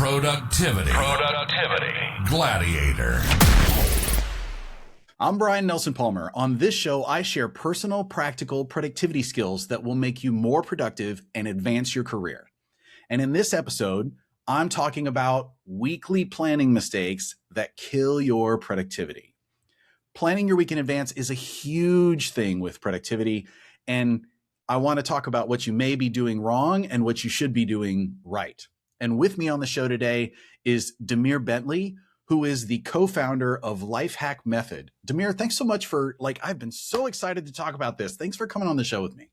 Productivity. Gladiator. I'm Brian Nelson Palmer. On this show, I share personal, practical productivity skills that will make you more productive and advance your career. And in this episode, I'm talking about weekly planning mistakes that kill your productivity. Planning your week in advance is a huge thing with productivity, and I want to talk about what you may be doing wrong and what you should be doing right. And with me on the show today is Demir Bentley, who is the co-founder of Lifehack Method. Demir, thanks so much for, I've been so excited to talk about this. Thanks for coming on the show with me.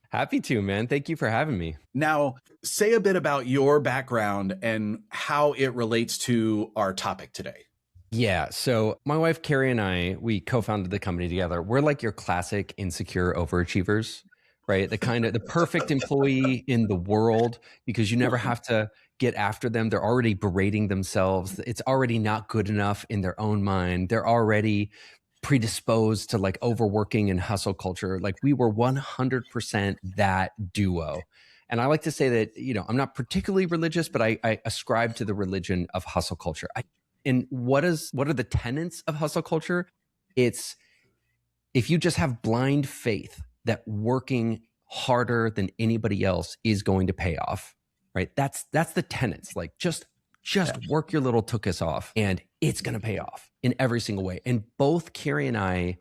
Happy to, man. Thank you for having me. Now, say a bit about your background and how it relates to our topic today. Yeah. So my wife, Carrie, and I, we co-founded the company together. We're like your classic insecure overachievers, right? The perfect employee in the world, because you never have to get after them. They're already berating themselves. It's already not good enough in their own mind. They're already predisposed to overworking and hustle culture. We were 100% that duo. And I like to say that, I'm not particularly religious, but I ascribe to the religion of hustle culture. And what are the tenets of hustle culture? It's if you just have blind faith that working harder than anybody else is going to pay off, right? That's the tenets. Just work your little tuchus off and it's going to pay off in every single way. And both Carrie and I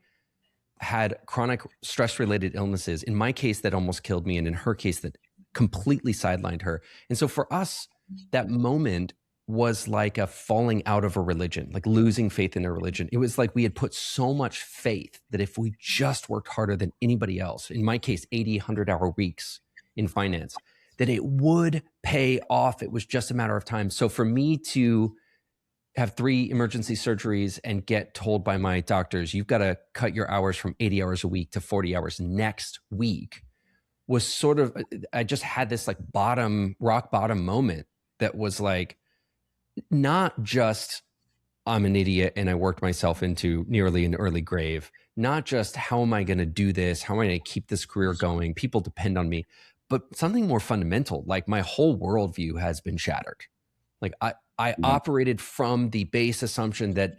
had chronic stress-related illnesses. In my case, that almost killed me. And in her case, that completely sidelined her. And so for us, that moment was like a falling out of a religion, like losing faith in a religion. It was like we had put so much faith that if we just worked harder than anybody else, in my case, 80, 100-hour weeks in finance, that it would pay off. It was just a matter of time. So for me to have 3 emergency surgeries and get told by my doctors, you've got to cut your hours from 80 hours a week to 40 hours next week, was sort of, I just had this rock bottom moment that was not just I'm an idiot and I worked myself into nearly an early grave, not just how am I going to do this? How am I going to keep this career going? People depend on me. But something more fundamental, my whole worldview has been shattered. I operated from the base assumption that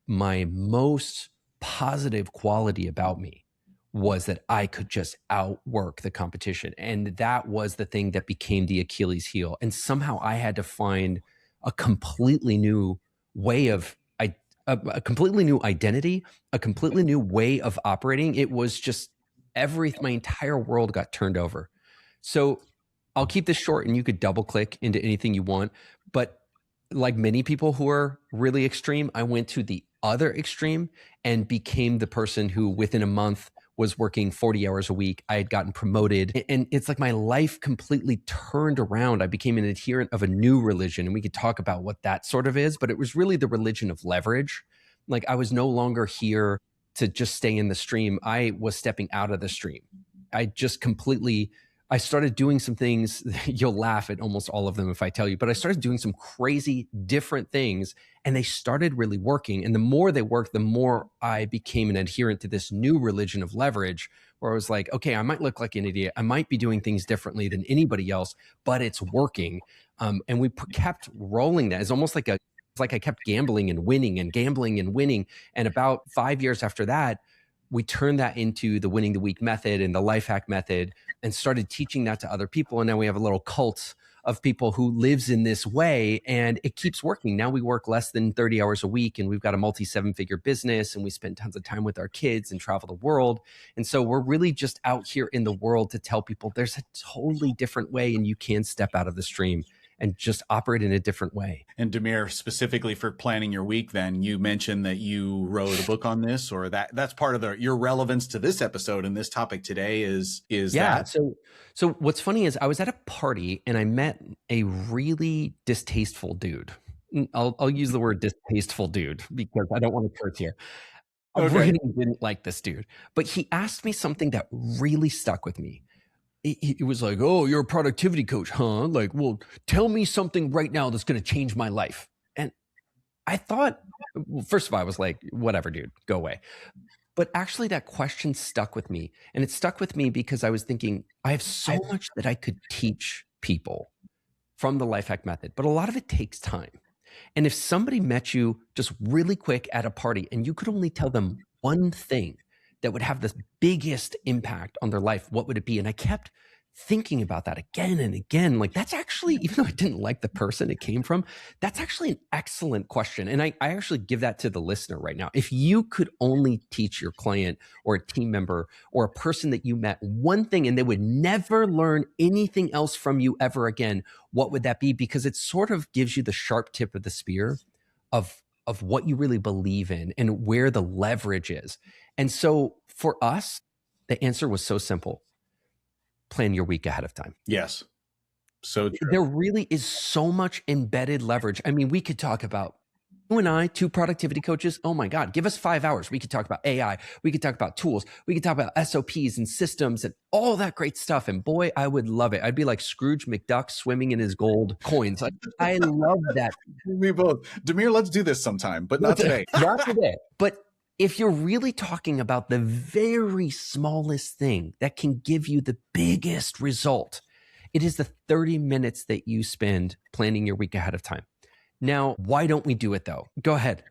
my most positive quality about me was that I could just outwork the competition. And that was the thing that became the Achilles heel. And somehow I had to find a completely new way of, a completely new identity, a completely new way of operating. It was just my entire world got turned over. So I'll keep this short and you could double click into anything you want. But like many people who are really extreme, I went to the other extreme and became the person who within a month was working 40 hours a week. I had gotten promoted and it's like my life completely turned around. I became an adherent of a new religion, and we could talk about what that sort of is, but it was really the religion of leverage. I was no longer here to just stay in the stream. I was stepping out of the stream. I started doing some things, you'll laugh at almost all of them if I tell you, but I started doing some crazy different things and they started really working. And the more they worked, the more I became an adherent to this new religion of leverage, where I was like, okay, I might look like an idiot. I might be doing things differently than anybody else, but it's working. And we kept rolling that. It's almost like I kept gambling and winning and gambling and winning. And about 5 years after that, we turned that into the winning the week method and the Lifehack method and started teaching that to other people. And now we have a little cult of people who lives in this way and it keeps working. Now we work less than 30 hours a week and we've got a multi-7-figure business and we spend tons of time with our kids and travel the world. And so we're really just out here in the world to tell people there's a totally different way and you can step out of the stream and just operate in a different way. And Demir, specifically for planning your week, then you mentioned that you wrote a book on this, or that's part of your relevance to this episode and this topic today is that. So what's funny is I was at a party and I met a really distasteful dude. I'll use the word distasteful dude because I don't want to curse here. I really didn't like this dude, but he asked me something that really stuck with me. It was like, oh, you're a productivity coach, huh? Well, tell me something right now that's going to change my life. And I thought, well, first of all, I was like, whatever, dude, go away. But actually that question stuck with me. And it stuck with me because I was thinking, I have so much that I could teach people. from the Lifehack method, but a lot of it takes time. And if somebody met you just really quick at a party and you could only tell them one thing that would have the biggest impact on their life, what would it be? And I kept thinking about that again and again. Like, that's actually, even though I didn't like the person it came from, that's actually an excellent question. And I actually give that to the listener right now. If you could only teach your client or a team member or a person that you met one thing and they would never learn anything else from you ever again, what would that be? Because it sort of gives you the sharp tip of the spear of what you really believe in and where the leverage is. And so for us, the answer was so simple. Plan your week ahead of time. Yes. So true. There really is so much embedded leverage. I mean, we could talk about, you and I, two productivity coaches. Oh my God, give us 5 hours. We could talk about AI. We could talk about tools. We could talk about SOPs and systems and all that great stuff. And boy, I would love it. I'd be like Scrooge McDuck swimming in his gold coins. Like, I love that. We both. Demir, let's do this sometime, but not today. Not today. But if you're really talking about the very smallest thing that can give you the biggest result, it is the 30 minutes that you spend planning your week ahead of time. Now, why don't we do it though? Go ahead.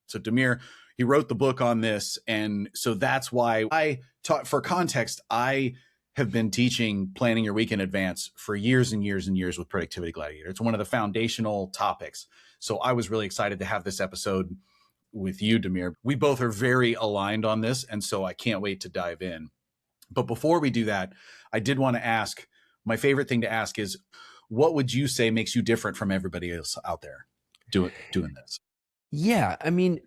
So Demir, he wrote the book on this. And so that's why I taught, for context, I have been teaching planning your week in advance for years and years and years with Productivity Gladiator. It's one of the foundational topics. So I was really excited to have this episode with you, Demir. We both are very aligned on this, and so I can't wait to dive in. But before we do that, I did want to ask, my favorite thing to ask is, what would you say makes you different from everybody else out there doing this? Yeah, I mean,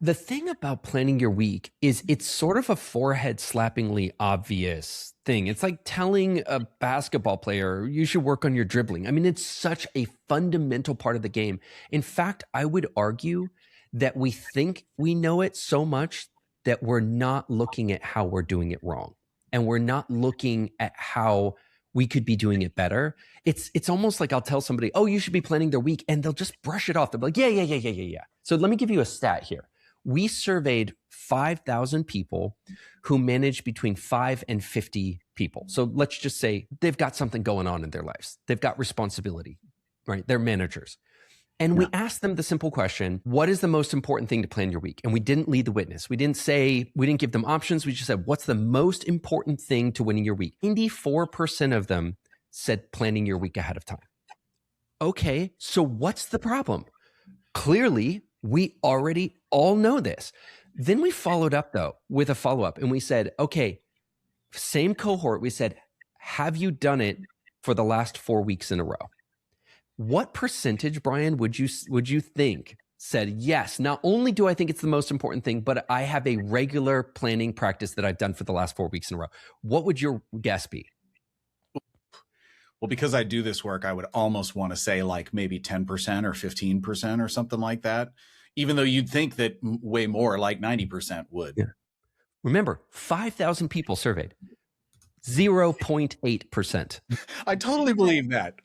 the thing about planning your week is it's sort of a forehead slappingly obvious thing. It's like telling a basketball player, you should work on your dribbling. I mean, it's such a fundamental part of the game. In fact, I would argue that we think we know it so much that we're not looking at how we're doing it wrong. And we're not looking at how we could be doing it better. It's almost like I'll tell somebody, oh, you should be planning their week, and they'll just brush it off. They'll be like, yeah. So let me give you a stat here. We surveyed 5,000 people who manage between 5 and 50 people. So let's just say they've got something going on in their lives. They've got responsibility, right? They're managers. And we asked them the simple question, what is the most important thing to plan your week? And we didn't lead the witness. We didn't give them options. We just said, what's the most important thing to winning your week? 94% of them said planning your week ahead of time. Okay, so what's the problem? Clearly, we already all know this. Then we followed up though with a follow-up and we said, okay, same cohort. We said, have you done it for the last 4 weeks in a row? What percentage, Brian, would you think said, yes, not only do I think it's the most important thing, but I have a regular planning practice that I've done for the last 4 weeks in a row? What would your guess be? Well, because I do this work, I would almost want to say like maybe 10% or 15% or something like that, even though you'd think that way more, like 90% would. Yeah. Remember, 5,000 people surveyed, 0.8%. I totally believe that.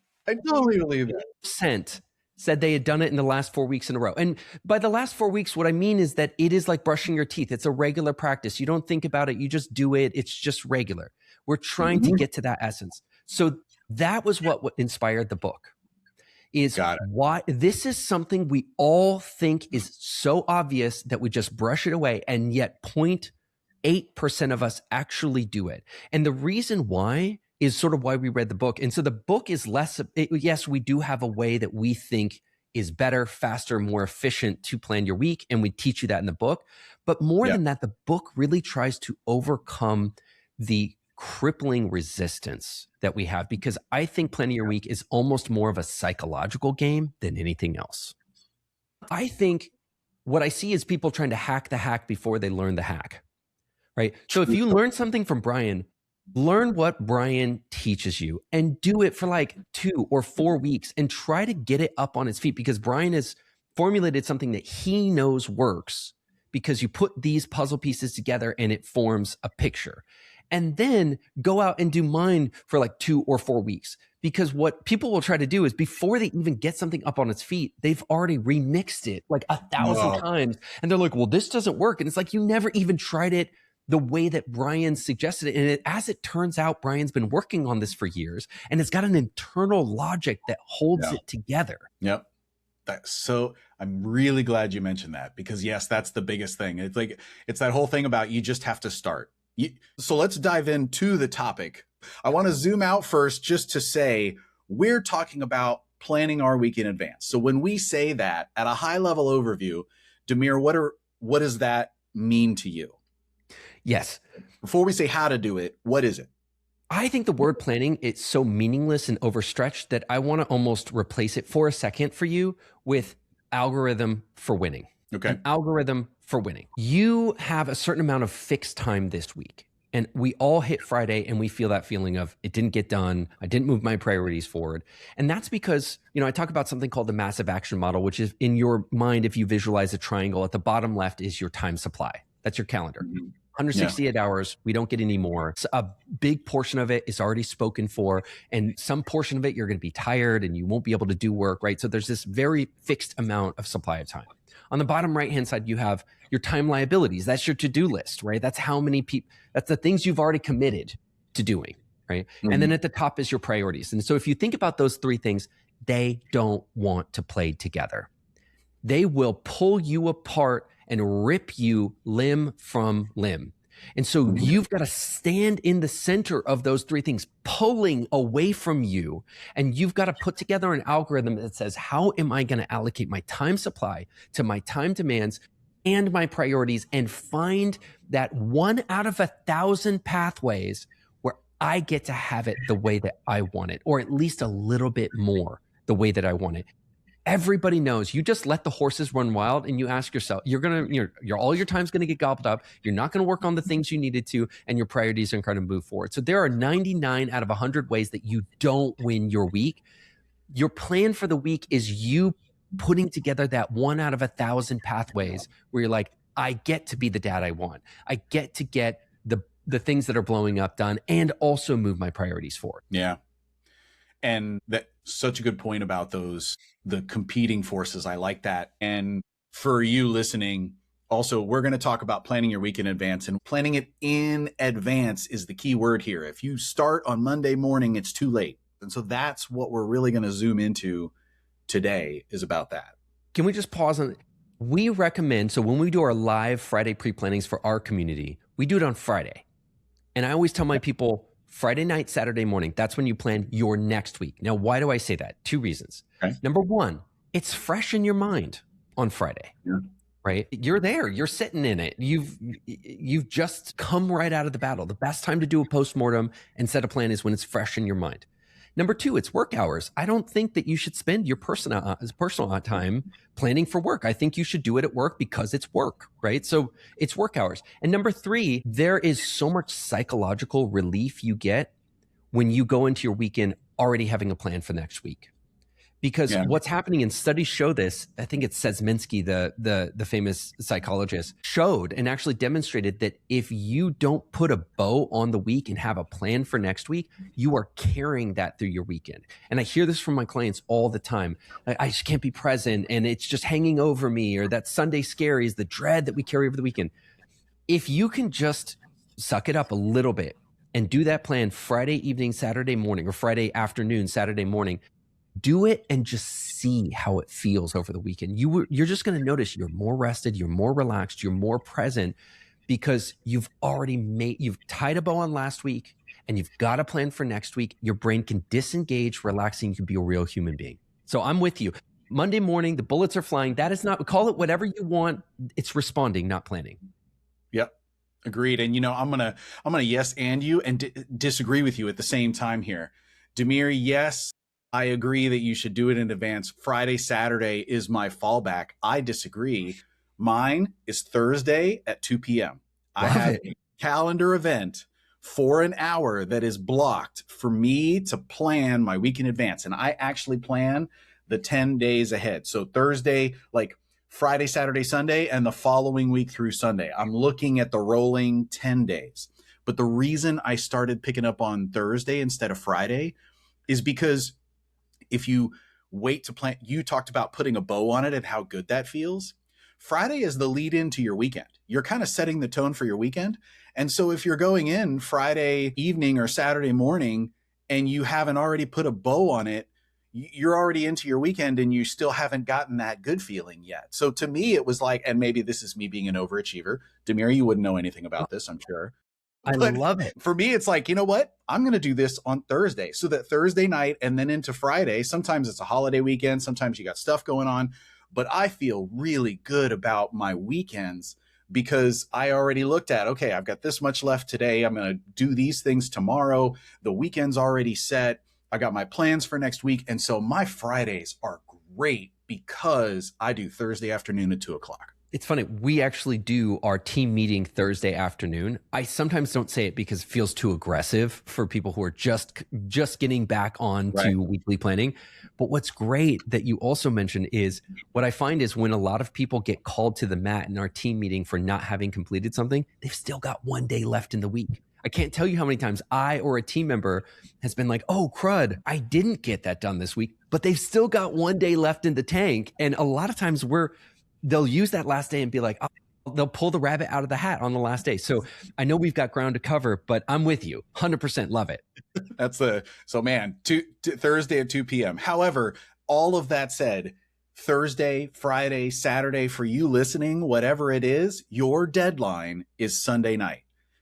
Percent said they had done it in the last 4 weeks in a row. And by the last 4 weeks, what I mean is that it is like brushing your teeth. It's a regular practice. You don't think about it. You just do it. It's just regular. We're trying to get to that essence. So that was what inspired the book. Is why this is something we all think is so obvious that we just brush it away, and yet 0.8% of us actually do it. And the reason why is sort of why we read the book. And so the book is yes, we do have a way that we think is better, faster, more efficient to plan your week. And we teach you that in the book. But more than that, the book really tries to overcome the crippling resistance that we have, because I think planning your week is almost more of a psychological game than anything else. I think what I see is people trying to hack the hack before they learn the hack, right? So if you learn something from Brian, learn what Brian teaches you and do it for like 2 or 4 weeks and try to get it up on its feet, because Brian has formulated something that he knows works, because you put these puzzle pieces together and it forms a picture. And then go out and do mine for like 2 or 4 weeks. Because what people will try to do is, before they even get something up on its feet, they've already remixed it like 1,000 times. And they're like, well, this doesn't work. And it's like, you never even tried it the way that Brian suggested it. And as it turns out, Brian's been working on this for years, and it's got an internal logic that holds it together. Yep. So I'm really glad you mentioned that, because yes, that's the biggest thing. It's that whole thing about you just have to start. So let's dive into the topic. I want to zoom out first just to say we're talking about planning our week in advance. So when we say that at a high level overview, Demir, what does that mean to you? Yes. Before we say how to do it, what is it? I think the word planning is so meaningless and overstretched that I want to almost replace it for a second for you with algorithm for winning. Okay. An algorithm for winning. You have a certain amount of fixed time this week, and we all hit Friday and we feel that feeling of it didn't get done. I didn't move my priorities forward. And that's because, I talk about something called the massive action model, which is in your mind, if you visualize a triangle, at the bottom left is your time supply. That's your calendar. Mm-hmm. 168 hours, we don't get any more. So a big portion of it is already spoken for, and some portion of it you're going to be tired and you won't be able to do work, right? So there's this very fixed amount of supply of time. On the bottom right-hand side, you have your time liabilities. That's your to-do list, right? That's how many people, that's the things you've already committed to doing, right? Mm-hmm. And then at the top is your priorities. And so if you think about those three things, they don't want to play together. They will pull you apart and rip you limb from limb. And so you've got to stand in the center of those three things, pulling away from you. And you've got to put together an algorithm that says, how am I going to allocate my time supply to my time demands and my priorities, and find that 1 out of 1,000 pathways where I get to have it the way that I want it, or at least a little bit more the way that I want it. Everybody knows you just let the horses run wild and you ask yourself, all your time's going to get gobbled up. You're not going to work on the things you needed to, and your priorities are going to move forward. So there are 99 out of 100 ways that you don't win your week. Your plan for the week is you putting together that 1 out of 1,000 pathways where you're like, I get to be the dad I want. I get to get the things that are blowing up done and also move my priorities forward. Yeah. And that's such a good point about the competing forces. I like that. And for you listening, also, we're going to talk about planning your week in advance, and planning it in advance is the key word here. If you start on Monday morning, it's too late. And so that's what we're really going to zoom into today, is about that. Can we just pause on? We recommend, so when we do our live Friday pre-plannings for our community, we do it on Friday. And I always tell my people, Friday night, Saturday morning, that's when you plan your next week. Now, why do I say that? 2 reasons. Okay. Number one, it's fresh in your mind on Friday, right? You're there, you're sitting in it. You've just come right out of the battle. The best time to do a postmortem and set a plan is when it's fresh in your mind. Number two, it's work hours. I don't think that you should spend your personal time planning for work. I think you should do it at work because it's work, right? So it's work hours. And number three, there is so much psychological relief you get when you go into your weekend already having a plan for next week. Because what's happening, and studies show this, I think it's Sezminski, the famous psychologist, showed and actually demonstrated that if you don't put a bow on the week and have a plan for next week, you are carrying that through your weekend. And I hear this from my clients all the time. I just can't be present, and it's just hanging over me, or that Sunday scary is the dread that we carry over the weekend. If you can just suck it up a little bit and do that plan Friday evening, Saturday morning, or Friday afternoon, Saturday morning, do it and just see how it feels over the weekend. You're just going to notice you're more rested, you're more relaxed, you're more present, because you've tied a bow on last week and you've got a plan for next week. Your brain can disengage, relaxing, you can be a real human being. So I'm with you. Monday morning, the bullets are flying. That is not, call it whatever you want. It's responding, not planning. Yep. Agreed. And I'm gonna yes and you and disagree with you at the same time here. Demir, yes, I agree that you should do it in advance. Friday, Saturday is my fallback. I disagree. Mine is Thursday at 2 p.m. I have a calendar event for an hour that is blocked for me to plan my week in advance. And I actually plan the 10 days ahead. So Thursday, like Friday, Saturday, Sunday, and the following week through Sunday. I'm looking at the rolling 10 days. But the reason I started picking up on Thursday instead of Friday is because if you wait to plan, you talked about putting a bow on it and how good that feels. Friday is the lead into your weekend. You're kind of setting the tone for your weekend. And so if you're going in Friday evening or Saturday morning and you haven't already put a bow on it, you're already into your weekend and you still haven't gotten that good feeling yet. So to me, it was like, and maybe this is me being an overachiever. Demir, you wouldn't know anything about this, I'm sure. I love it. For me, it's like, you know what? I'm going to do this on Thursday. So that Thursday night and then into Friday, sometimes it's a holiday weekend. Sometimes you got stuff going on. But I feel really good about my weekends because I already looked at, okay, I've got this much left today. I'm going to do these things tomorrow. The weekend's already set. I got my plans for next week. And so my Fridays are great because I do Thursday afternoon at 2:00. It's funny. We actually do our team meeting Thursday afternoon. I sometimes don't say it because it feels too aggressive for people who are just getting back on to weekly planning. But what's great that you also mentioned is what I find is when a lot of people get called to the mat in our team meeting for not having completed something, they've still got one day left in the week. I can't tell you how many times I or a team member has been like, oh, crud, I didn't get that done this week, but they've still got one day left in the tank. And a lot of times they'll use that last day and be like, oh, they'll pull the rabbit out of the hat on the last day. So I know we've got ground to cover, but I'm with you. 100% love it. So man, Thursday at 2 p.m. However, all of that said, Thursday, Friday, Saturday for you listening, whatever it is, your deadline is Sunday night.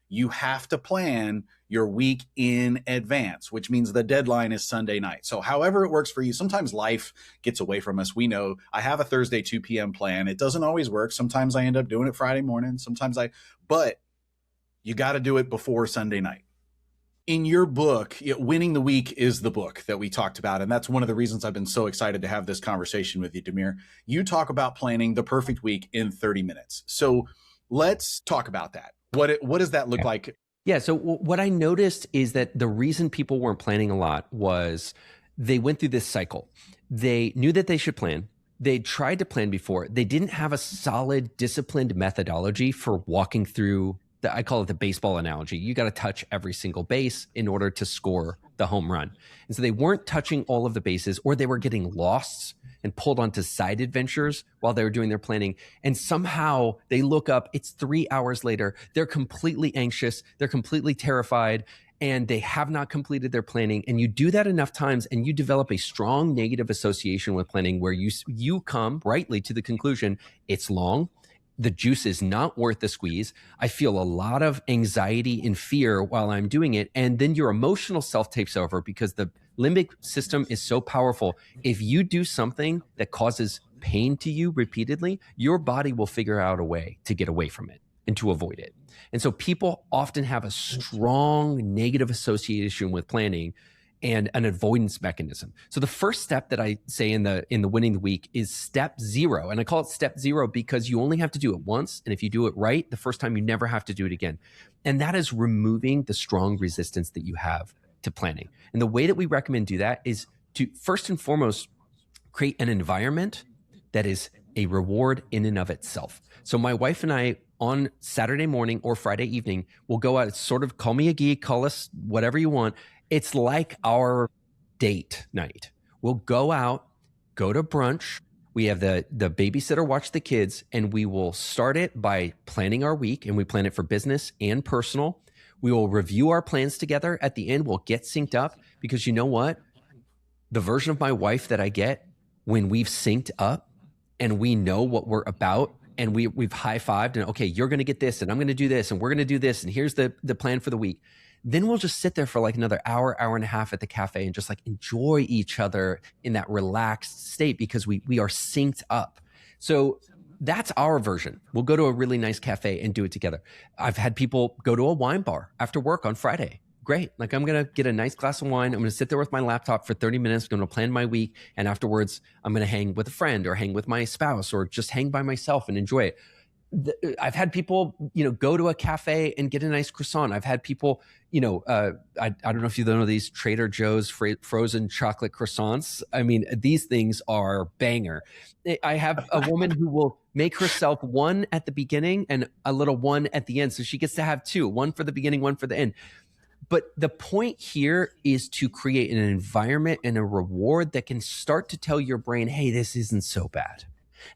You have to plan your week in advance, which means the deadline is Sunday night. So however it works for you, sometimes life gets away from us. We know I have a Thursday 2 p.m. plan. It doesn't always work. Sometimes I end up doing it Friday morning. But you got to do it before Sunday night. In your book, Winning the Week is the book that we talked about. And that's one of the reasons I've been so excited to have this conversation with you, Demir. You talk about planning the perfect week in 30 minutes. So let's talk about that. What does that look like? Yeah. So what I noticed is that the reason people weren't planning a lot was they went through this cycle. They knew that they should plan. They tried to plan before. They didn't have a solid, disciplined methodology for walking through I call it the baseball analogy. You got to touch every single base in order to score the home run. And so they weren't touching all of the bases, or they were getting lost and pulled onto side adventures while they were doing their planning. And somehow they look up, it's 3 hours later, they're completely anxious, they're completely terrified, and they have not completed their planning. And you do that enough times and you develop a strong negative association with planning where you come rightly to the conclusion, it's long, the juice is not worth the squeeze. I feel a lot of anxiety and fear while I'm doing it. And then your emotional self takes over because the limbic system is so powerful. If you do something that causes pain to you repeatedly, your body will figure out a way to get away from it and to avoid it. And so people often have a strong negative association with planning and an avoidance mechanism. So the first step that I say in the Winning the Week is step 0. And I call it step 0 because you only have to do it once. And if you do it right, the first time you never have to do it again. And that is removing the strong resistance that you have to planning. And the way that we recommend do that is to first and foremost create an environment that is a reward in and of itself. So my wife and I on Saturday morning or Friday evening, we'll go out, sort of call me a geek, call us whatever you want. It's like our date night. We'll go out, go to brunch. We have the babysitter watch the kids, and we will start it by planning our week, and we plan it for business and personal. We will review our plans together. At the end, we'll get synced up because you know what? The version of my wife that I get when we've synced up and we know what we're about and we've high-fived and, okay, you're going to get this and I'm going to do this and we're going to do this and here's the plan for the week. Then we'll just sit there for like another hour and a half at the cafe and just like enjoy each other in that relaxed state because we are synced up. So that's our version. We'll go to a really nice cafe and do it together. I've had people go to a wine bar after work on Friday. Great. Like I'm going to get a nice glass of wine. I'm going to sit there with my laptop for 30 minutes. I'm going to plan my week. And afterwards, I'm going to hang with a friend or hang with my spouse or just hang by myself and enjoy it. I've had people, go to a cafe and get a nice croissant. I've had people, I don't know if you know these Trader Joe's frozen chocolate croissants. I mean, these things are banger. I have a woman who will make herself one at the beginning and a little one at the end. So she gets to have two, one for the beginning, one for the end. But the point here is to create an environment and a reward that can start to tell your brain, hey, this isn't so bad.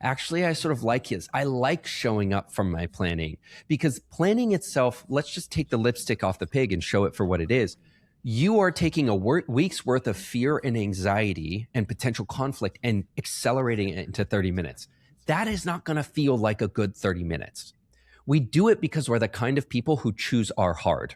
Actually, I sort of like his. I like showing up from my planning, because planning itself, let's just take the lipstick off the pig and show it for what it is. You are taking a week's worth of fear and anxiety and potential conflict and accelerating it into 30 minutes. That is not going to feel like a good 30 minutes. We do it because we're the kind of people who choose our hard.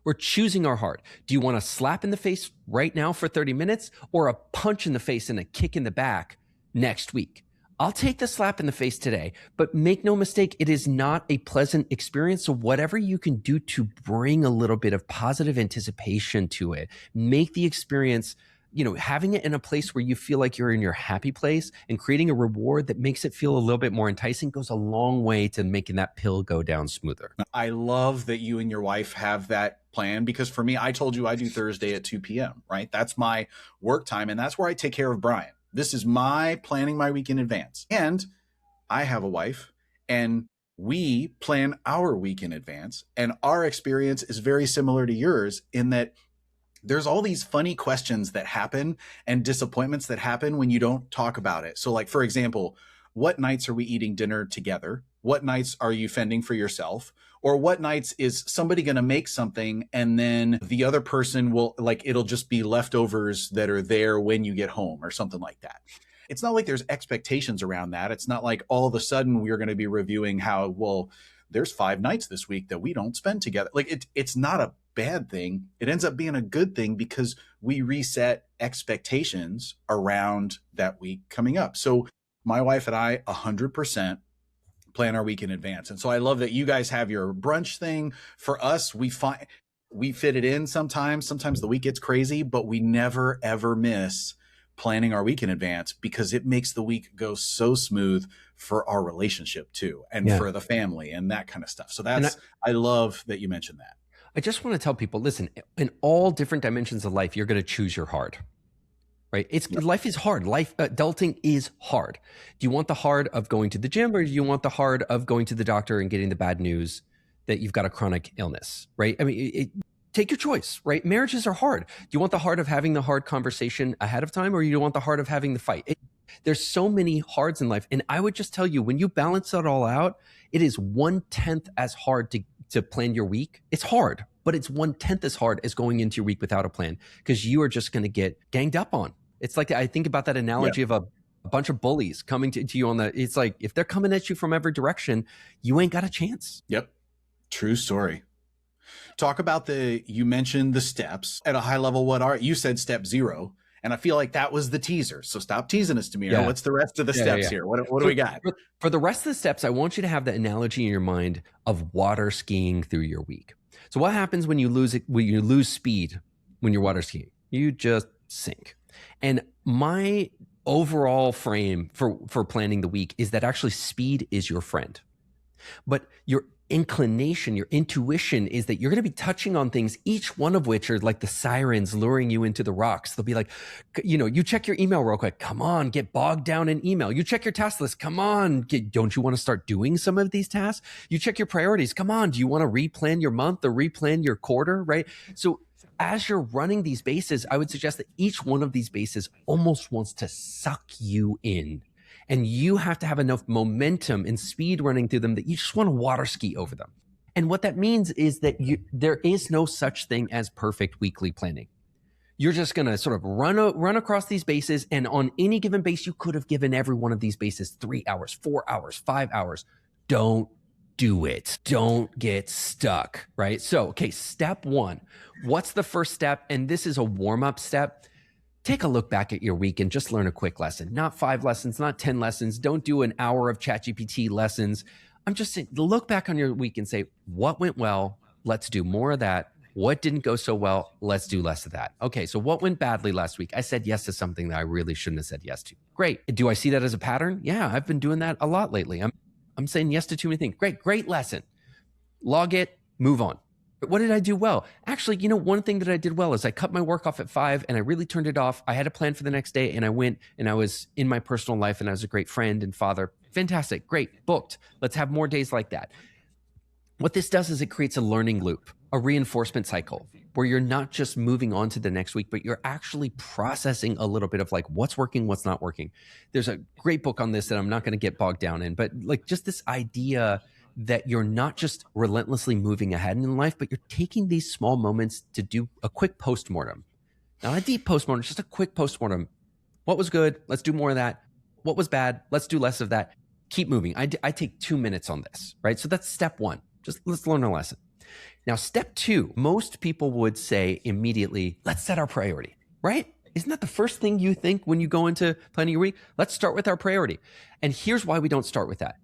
We're choosing our hard. Do you want a slap in the face right now for 30 minutes or a punch in the face and a kick in the back next week? I'll take the slap in the face today, but make no mistake, it is not a pleasant experience. So whatever you can do to bring a little bit of positive anticipation to it, make the experience, having it in a place where you feel like you're in your happy place and creating a reward that makes it feel a little bit more enticing goes a long way to making that pill go down smoother. I love that you and your wife have that plan, because for me, I told you I do Thursday at 2 p.m., right? That's my work time, and that's where I take care of Brian. This is my planning my week in advance. And I have a wife, and we plan our week in advance, and our experience is very similar to yours in that there's all these funny questions that happen and disappointments that happen when you don't talk about it. So like, for example, what nights are we eating dinner together? What nights are you fending for yourself? Or what nights is somebody going to make something and then the other person will, like, it'll just be leftovers that are there when you get home or something like that. It's not like there's expectations around that. It's not like all of a sudden we're going to be reviewing how, well, there's 5 nights this week that we don't spend together. Like it's not a bad thing. It ends up being a good thing because we reset expectations around that week coming up. So my wife and I 100% plan our week in advance. And so I love that you guys have your brunch thing. For us, we fit it in sometimes. Sometimes the week gets crazy, but we never, ever miss planning our week in advance because it makes the week go so smooth for our relationship too, and for the family and that kind of stuff. So I love that you mentioned that. I just want to tell people, listen, in all different dimensions of life, you're going to choose your hard. Right? Life is hard. Adulting is hard. Do you want the hard of going to the gym, or do you want the hard of going to the doctor and getting the bad news that you've got a chronic illness? Right? I mean, take your choice. Right? Marriages are hard. Do you want the hard of having the hard conversation ahead of time, or you want the hard of having the fight? There's so many hards in life, and I would just tell you, when you balance it all out, it is 1/10 as hard to plan your week. It's hard, but it's 1/10 as hard as going into your week without a plan, because you are just going to get ganged up on. It's like, I think about that analogy of a bunch of bullies coming to you it's like, if they're coming at you from every direction, you ain't got a chance. Yep. True story. Talk about you mentioned the steps at a high level. You said step 0. And I feel like that was the teaser. So stop teasing us, Demir. Yeah. What's the rest of the steps here? What do we got? For the rest of the steps, I want you to have the analogy in your mind of water skiing through your week. So what happens when you lose speed when you're water skiing? You just sink. And my overall frame for planning the week is that actually speed is your friend. But your inclination, your intuition is that you're going to be touching on things, each one of which are like the sirens luring you into the rocks. They'll be like, you check your email real quick. Come on, get bogged down in email. You check your task list. Come on. Don't you want to start doing some of these tasks? You check your priorities. Come on. Do you want to replan your month or replan your quarter? Right? So as you're running these bases, I would suggest that each one of these bases almost wants to suck you in. And you have to have enough momentum and speed running through them that you just want to water ski over them. And what that means is that there is no such thing as perfect weekly planning. You're just going to sort of run across these bases. And on any given base, you could have given every one of these bases 3 hours, 4 hours, 5 hours. Don't do it. Don't get stuck, right? So, okay, step 1. What's the first step? And this is a warm-up step. Take a look back at your week and just learn a quick lesson. Not 5 lessons, not 10 lessons. Don't do an hour of ChatGPT lessons. I'm just saying, look back on your week and say, what went well? Let's do more of that. What didn't go so well? Let's do less of that. Okay, so what went badly last week? I said yes to something that I really shouldn't have said yes to. Great. Do I see that as a pattern? Yeah, I've been doing that a lot lately. I'm saying yes to too many things. Great lesson. Log it, move on. But what did I do well? Actually, one thing that I did well is I cut my work off at 5 and I really turned it off. I had a plan for the next day and I went and I was in my personal life and I was a great friend and father. Fantastic. Great. Booked. Let's have more days like that. What this does is it creates a learning loop. a reinforcement cycle where you're not just moving on to the next week, but you're actually processing a little bit of like what's working, what's not working. There's a great book on this that I'm not going to get bogged down in, but like just this idea that you're not just relentlessly moving ahead in life, but you're taking these small moments to do a quick postmortem. Not a deep postmortem, just a quick postmortem. What was good? Let's do more of that. What was bad? Let's do less of that. Keep moving. I take 2 minutes on this, right? So that's step one. Just let's learn a lesson. Now, step two, most people would say immediately, let's set our priority, right? Isn't that the first thing you think when you go into planning your week? Let's start with our priority. And here's why we don't start with that.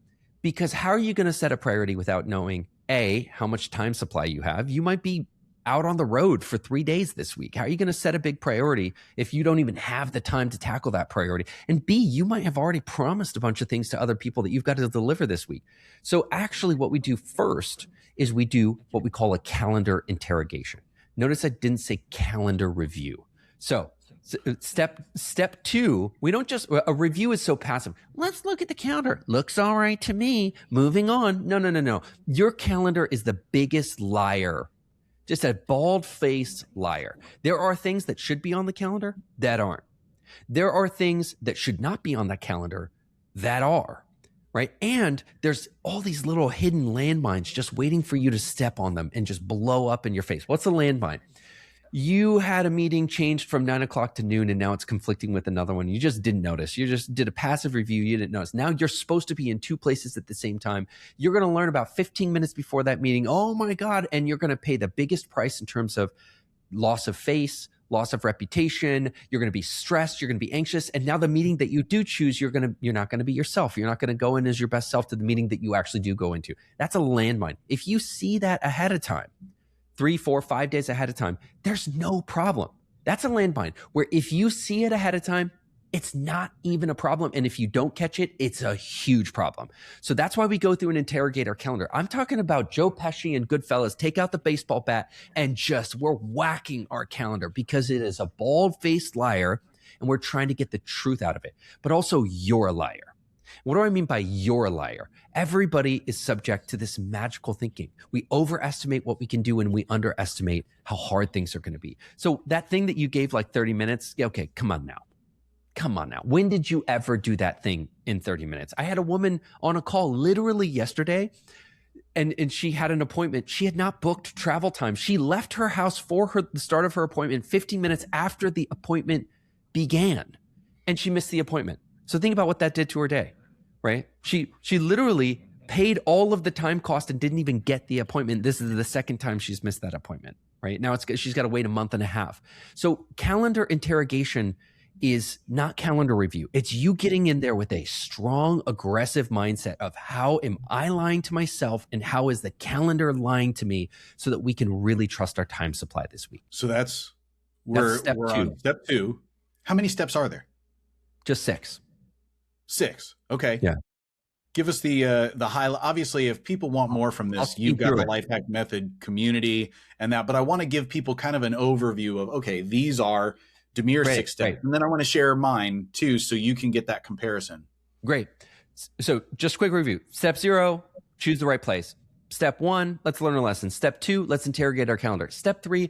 Because how are you going to set a priority without knowing, A, how much time supply you have? You might be out on the road for 3 days this week. How are you going to set a big priority if you don't even have the time to tackle that priority? And B, you might have already promised a bunch of things to other people that you've got to deliver this week. So actually what we do first is we do what we call a calendar interrogation. Notice I didn't say calendar review. So step two, we don't just, a review is so passive. Let's look at the calendar. Looks all right to me. Moving on. No. Your calendar is the biggest liar. Just a bald-faced liar. There are things that should be on the calendar that aren't. There are things that should not be on that calendar that are, right? And there's all these little hidden landmines just waiting for you to step on them and just blow up in your face. What's a landmine? You had a meeting changed from 9 o'clock to noon and now it's conflicting with another one. You just didn't notice. You just did a passive review. You didn't notice. Now you're supposed to be in 2 places at the same time. You're going to learn about 15 minutes before that meeting. Oh my God. And you're going to pay the biggest price in terms of loss of face, loss of reputation. You're going to be stressed. You're going to be anxious. And now the meeting that you do choose, you're not going to be yourself. You're not going to go in as your best self to the meeting that you actually do go into. That's a landmine. If you see that ahead of time, 3, 4, 5 days ahead of time, there's no problem. That's a landmine where if you see it ahead of time, it's not even a problem. And if you don't catch it, it's a huge problem. So that's why we go through and interrogate our calendar. I'm talking about Joe Pesci and Goodfellas, take out the baseball bat and we're whacking our calendar because it is a bald-faced liar and we're trying to get the truth out of it. But also you're a liar. What do I mean by you're a liar? Everybody is subject to this magical thinking. We overestimate what we can do and we underestimate how hard things are going to be. So that thing that you gave like 30 minutes, okay, come on now. When did you ever do that thing in 30 minutes? I had a woman on a call literally yesterday and she had an appointment. She had not booked travel time. She left her house for the start of her appointment 15 minutes after the appointment began and she missed the appointment. So think about what that did to her day. Right? She literally paid all of the time cost and didn't even get the appointment. This is the second time she's missed that appointment, right? Now she's got to wait a month and a half. So calendar interrogation is not calendar review. It's you getting in there with a strong, aggressive mindset of how am I lying to myself and how is the calendar lying to me so that we can really trust our time supply this week. So we're on step two. How many steps are there? Just 6. 6. Okay. Yeah. Give us the highlight. Obviously, if people want more from this, you've got the Lifehack Method community and that, but I want to give people kind of an overview of, okay, these are Demir's 6 steps. Right. And then I want to share mine too, so you can get that comparison. Great. So just quick review. Step 0, choose the right place. Step 1, let's learn a lesson. Step 2, let's interrogate our calendar. Step 3,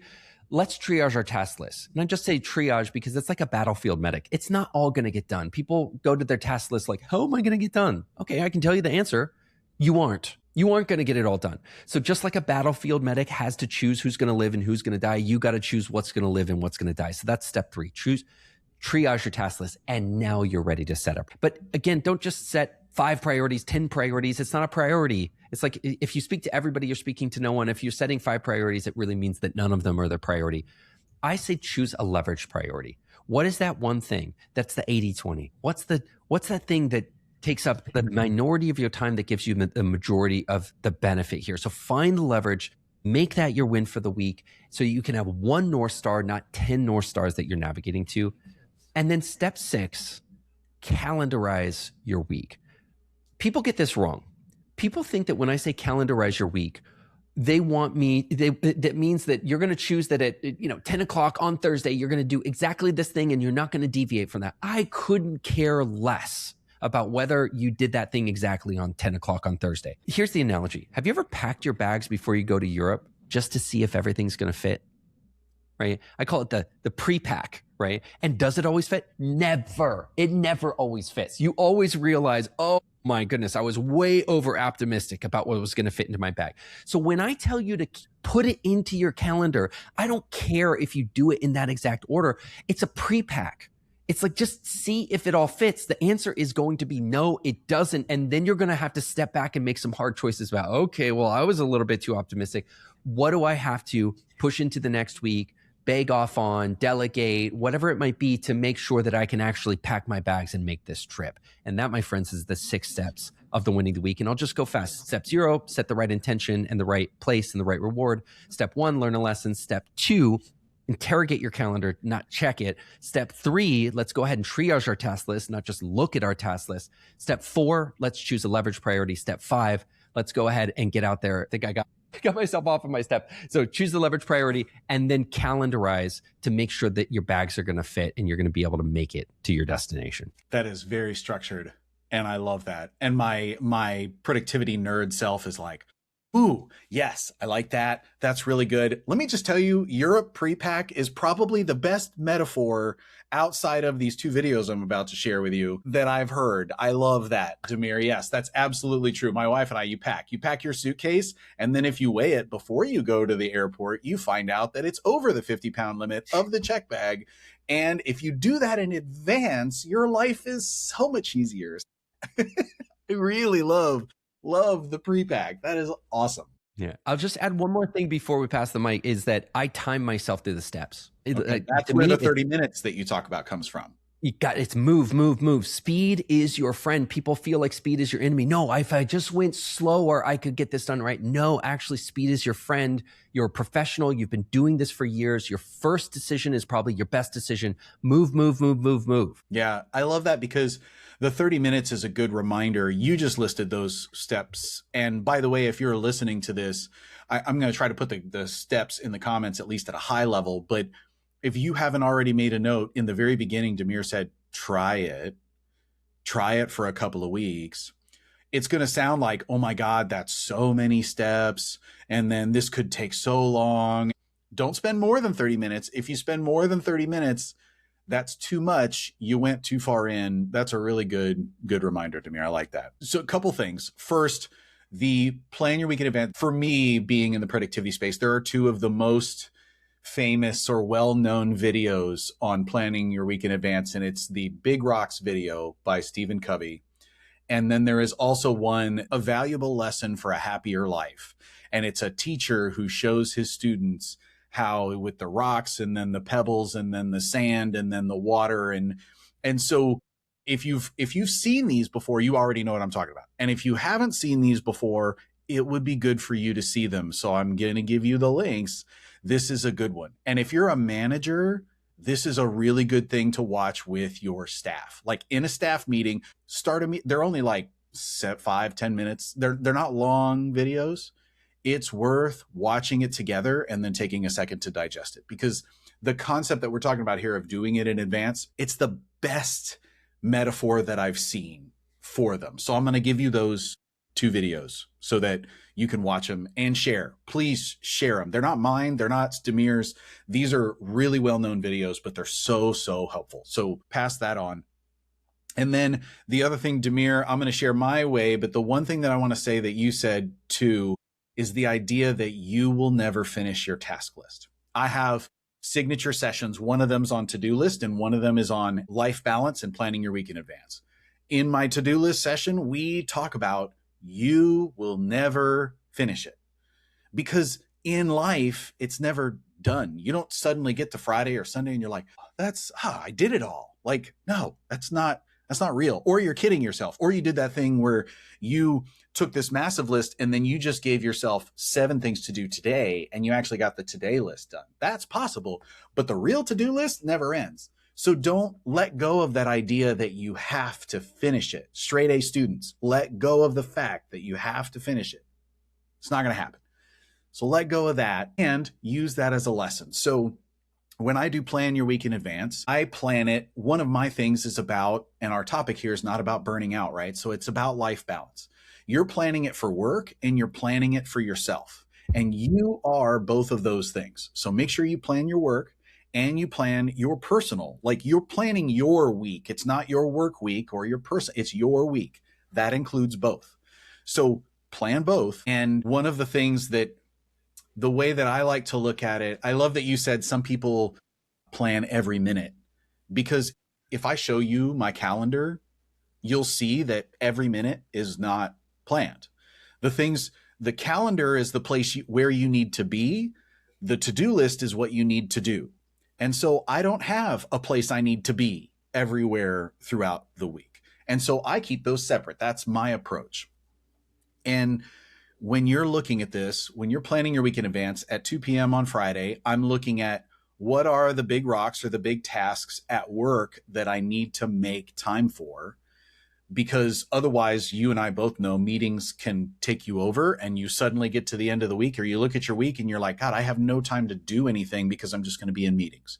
let's triage our task list. And I just say triage because it's like a battlefield medic. It's not all going to get done. People go to their task list like, how am I going to get done? Okay, I can tell you the answer. You aren't. You aren't going to get it all done. So just like a battlefield medic has to choose who's going to live and who's going to die, you got to choose what's going to live and what's going to die. So that's step 3. Triage your task list, and now you're ready to set up. But again, don't just set 5 priorities, 10 priorities. It's not a priority. It's like if you speak to everybody, you're speaking to no one. If you're setting 5 priorities, it really means that none of them are the priority. I say choose a leveraged priority. What is that one thing? That's the 80-20. What's that thing that takes up the minority of your time that gives you the majority of the benefit here? So find the leverage, make that your win for the week so you can have one North Star, not 10 North Stars that you're navigating to. And then step 6, calendarize your week. People get this wrong. People think that when I say calendarize your week, that means that you're going to choose that at 10 o'clock on Thursday, you're going to do exactly this thing and you're not going to deviate from that. I couldn't care less about whether you did that thing exactly on 10 o'clock on Thursday. Here's the analogy. Have you ever packed your bags before you go to Europe? just to see if everything's going to fit, right? I call it the prepack, right? And does it always fit? Never. It never always fits. You always realize, oh my goodness, I was way over optimistic about what was going to fit into my bag. So when I tell you to put it into your calendar, I don't care if you do it in that exact order. It's a prepack. It's like, just see if it all fits. The answer is going to be no, it doesn't. And then you're going to have to step back and make some hard choices about, okay, well, I was a little bit too optimistic. What do I have to push into the next week, beg off on, delegate, whatever it might be, to make sure that I can actually pack my bags and make this trip? And that, my friends, is the 6 steps of the winning the week. And I'll just go fast. Step 0, set the right intention and the right place and the right reward. Step 1, learn a lesson. Step 2, interrogate your calendar, not check it. Step 3, let's go ahead and triage our task list, not just look at our task list. Step 4, let's choose a leverage priority. Step 5, let's go ahead and get out there. I think I got myself off of my step. So choose the leverage priority and then calendarize to make sure that your bags are going to fit and you're going to be able to make it to your destination. That is very structured. And I love that. And my productivity nerd self is like, ooh, yes, I like that. That's really good. Let me just tell you, Europe prepack is probably the best metaphor outside of these 2 videos I'm about to share with you that I've heard. I love that, Demir. Yes, that's absolutely true. My wife and I, you pack your suitcase. And then if you weigh it before you go to the airport, you find out that it's over the 50-pound limit of the check bag. And if you do that in advance, your life is so much easier. I really love the pre-pack. That is awesome. Yeah. I'll just add one more thing before we pass the mic, is that I time myself through the steps. Okay, that's where the 30 minutes that you talk about comes from. It's move. Speed is your friend. People feel like speed is your enemy. No, if I just went slower, I could get this done right. No, actually, speed is your friend. You're a professional. You've been doing this for years. Your first decision is probably your best decision. Move. Yeah, I love that, because the 30 minutes is a good reminder. You just listed those steps. And by the way, if you're listening to this, I'm going to try to put the steps in the comments, at least at a high level. But if you haven't already made a note, in the very beginning, Demir said, try it for a couple of weeks. It's going to sound like, oh my God, that's so many steps. And then this could take so long. Don't spend more than 30 minutes. If you spend more than 30 minutes, that's too much. You went too far in. That's a really good reminder, Demir. I like that. So a couple things. First, the plan your week in advance. For me, being in the productivity space, there are 2 of the most famous or well-known videos on planning your week in advance. And it's the Big Rocks video by Stephen Covey. And then there is also one, A Valuable Lesson for a Happier Life. And it's a teacher who shows his students how, with the rocks and then the pebbles and then the sand and then the water. And so if you've seen these before, you already know what I'm talking about. And if you haven't seen these before, it would be good for you to see them. So I'm going to give you the links. This is a good one. And if you're a manager, this is a really good thing to watch with your staff. Like in a staff meeting, they're only like 5-10 minutes. They're not long videos. It's worth watching it together and then taking a second to digest it, because the concept that we're talking about here of doing it in advance, it's the best metaphor that I've seen for them. So I'm going to give you those 2 videos so that you can watch them and share. Please share them. They're not mine. They're not Demir's. These are really well-known videos, but they're so helpful. So pass that on. And then the other thing, Demir, I'm going to share my way, but the one thing that I want to say that you said too is the idea that you will never finish your task list. I have signature sessions. One of them's on to-do list and one of them is on life balance and planning your week in advance. In my to-do list session, we talk about you will never finish it, because in life, it's never done. You don't suddenly get to Friday or Sunday and you're like, I did it all. Like, no, that's not real. Or you're kidding yourself. Or you did that thing where you took this massive list and then you just gave yourself 7 things to do today and you actually got the today list done. That's possible, but the real to-do list never ends. So don't let go of that idea that you have to finish it. Straight A students, let go of the fact that you have to finish it. It's not going to happen. So let go of that and use that as a lesson. So when I do plan your week in advance, I plan it. One of my things is about, and our topic here is not about burning out, right? So it's about life balance. You're planning it for work and you're planning it for yourself. And you are both of those things. So make sure you plan your work and you plan your personal, like you're planning your week. It's not your work week or your person, it's your week. That includes both. So plan both. And one of the things that the way that I like to look at it, I love that you said some people plan every minute, because if I show you my calendar, you'll see that every minute is not planned. The calendar is the place where you need to be. The to-do list is what you need to do. And so I don't have a place I need to be everywhere throughout the week. And so I keep those separate. That's my approach. And when you're looking at this, when you're planning your week in advance at 2 p.m. on Friday, I'm looking at what are the big rocks or the big tasks at work that I need to make time for, because otherwise you and I both know meetings can take you over and you suddenly get to the end of the week, or you look at your week and you're like, God, I have no time to do anything because I'm just going to be in meetings.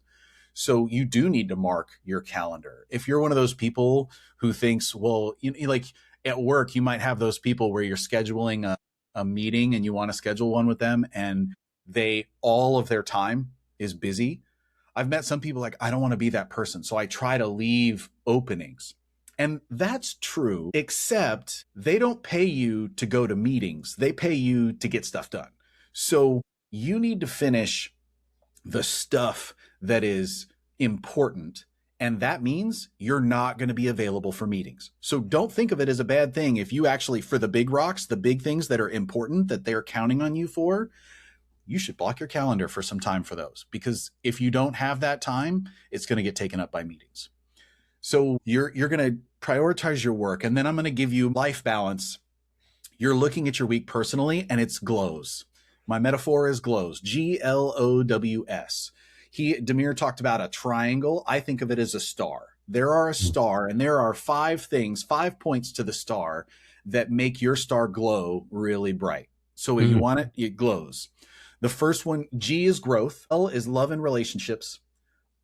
So you do need to mark your calendar. If you're one of those people who thinks, well, like at work, you might have those people where you're scheduling a meeting and you want to schedule one with them and all of their time is busy. I've met some people like, I don't want to be that person. So I try to leave openings. And that's true, except they don't pay you to go to meetings. They pay you to get stuff done. So you need to finish the stuff that is important. And that means you're not going to be available for meetings. So don't think of it as a bad thing. If you actually, for the big rocks, the big things that are important that they're counting on you for, you should block your calendar for some time for those. Because if you don't have that time, it's going to get taken up by meetings. So you're going to prioritize your work. And then I'm going to give you life balance. You're looking at your week personally, and it's glows. My metaphor is glows, GLOWS. Demir talked about a triangle. I think of it as a star. There are a star, and there are 5 points to the star that make your star glow really bright. So if you want it, it glows. The first one, G is growth. L is love and relationships.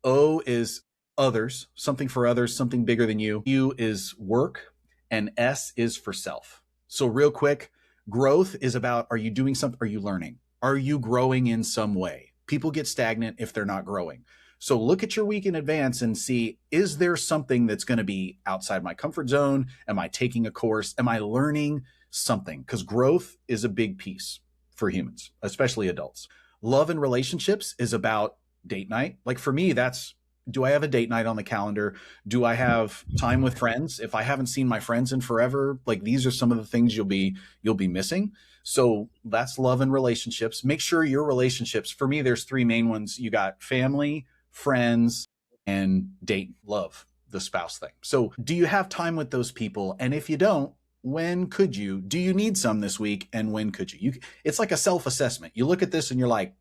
O is others, something for others, something bigger than you. U is work, and S is for self. So real quick, growth is about, are you doing something? Are you learning? Are you growing in some way? People get stagnant if they're not growing. So look at your week in advance and see, is there something that's going to be outside my comfort zone? Am I taking a course? Am I learning something? Because growth is a big piece for humans, especially adults. Love and relationships is about date night. Like for me, that's, do I have a date night on the calendar? Do I have time with friends? If I haven't seen my friends in forever, like these are some of the things you'll be missing. So that's love and relationships. Make sure your relationships, for me, there's 3 main ones. You got family, friends, and date, love, the spouse thing. So do you have time with those people? And if you don't, when could you? Do you need some this week? And when could you? It's like a self-assessment. You look at this and you're like,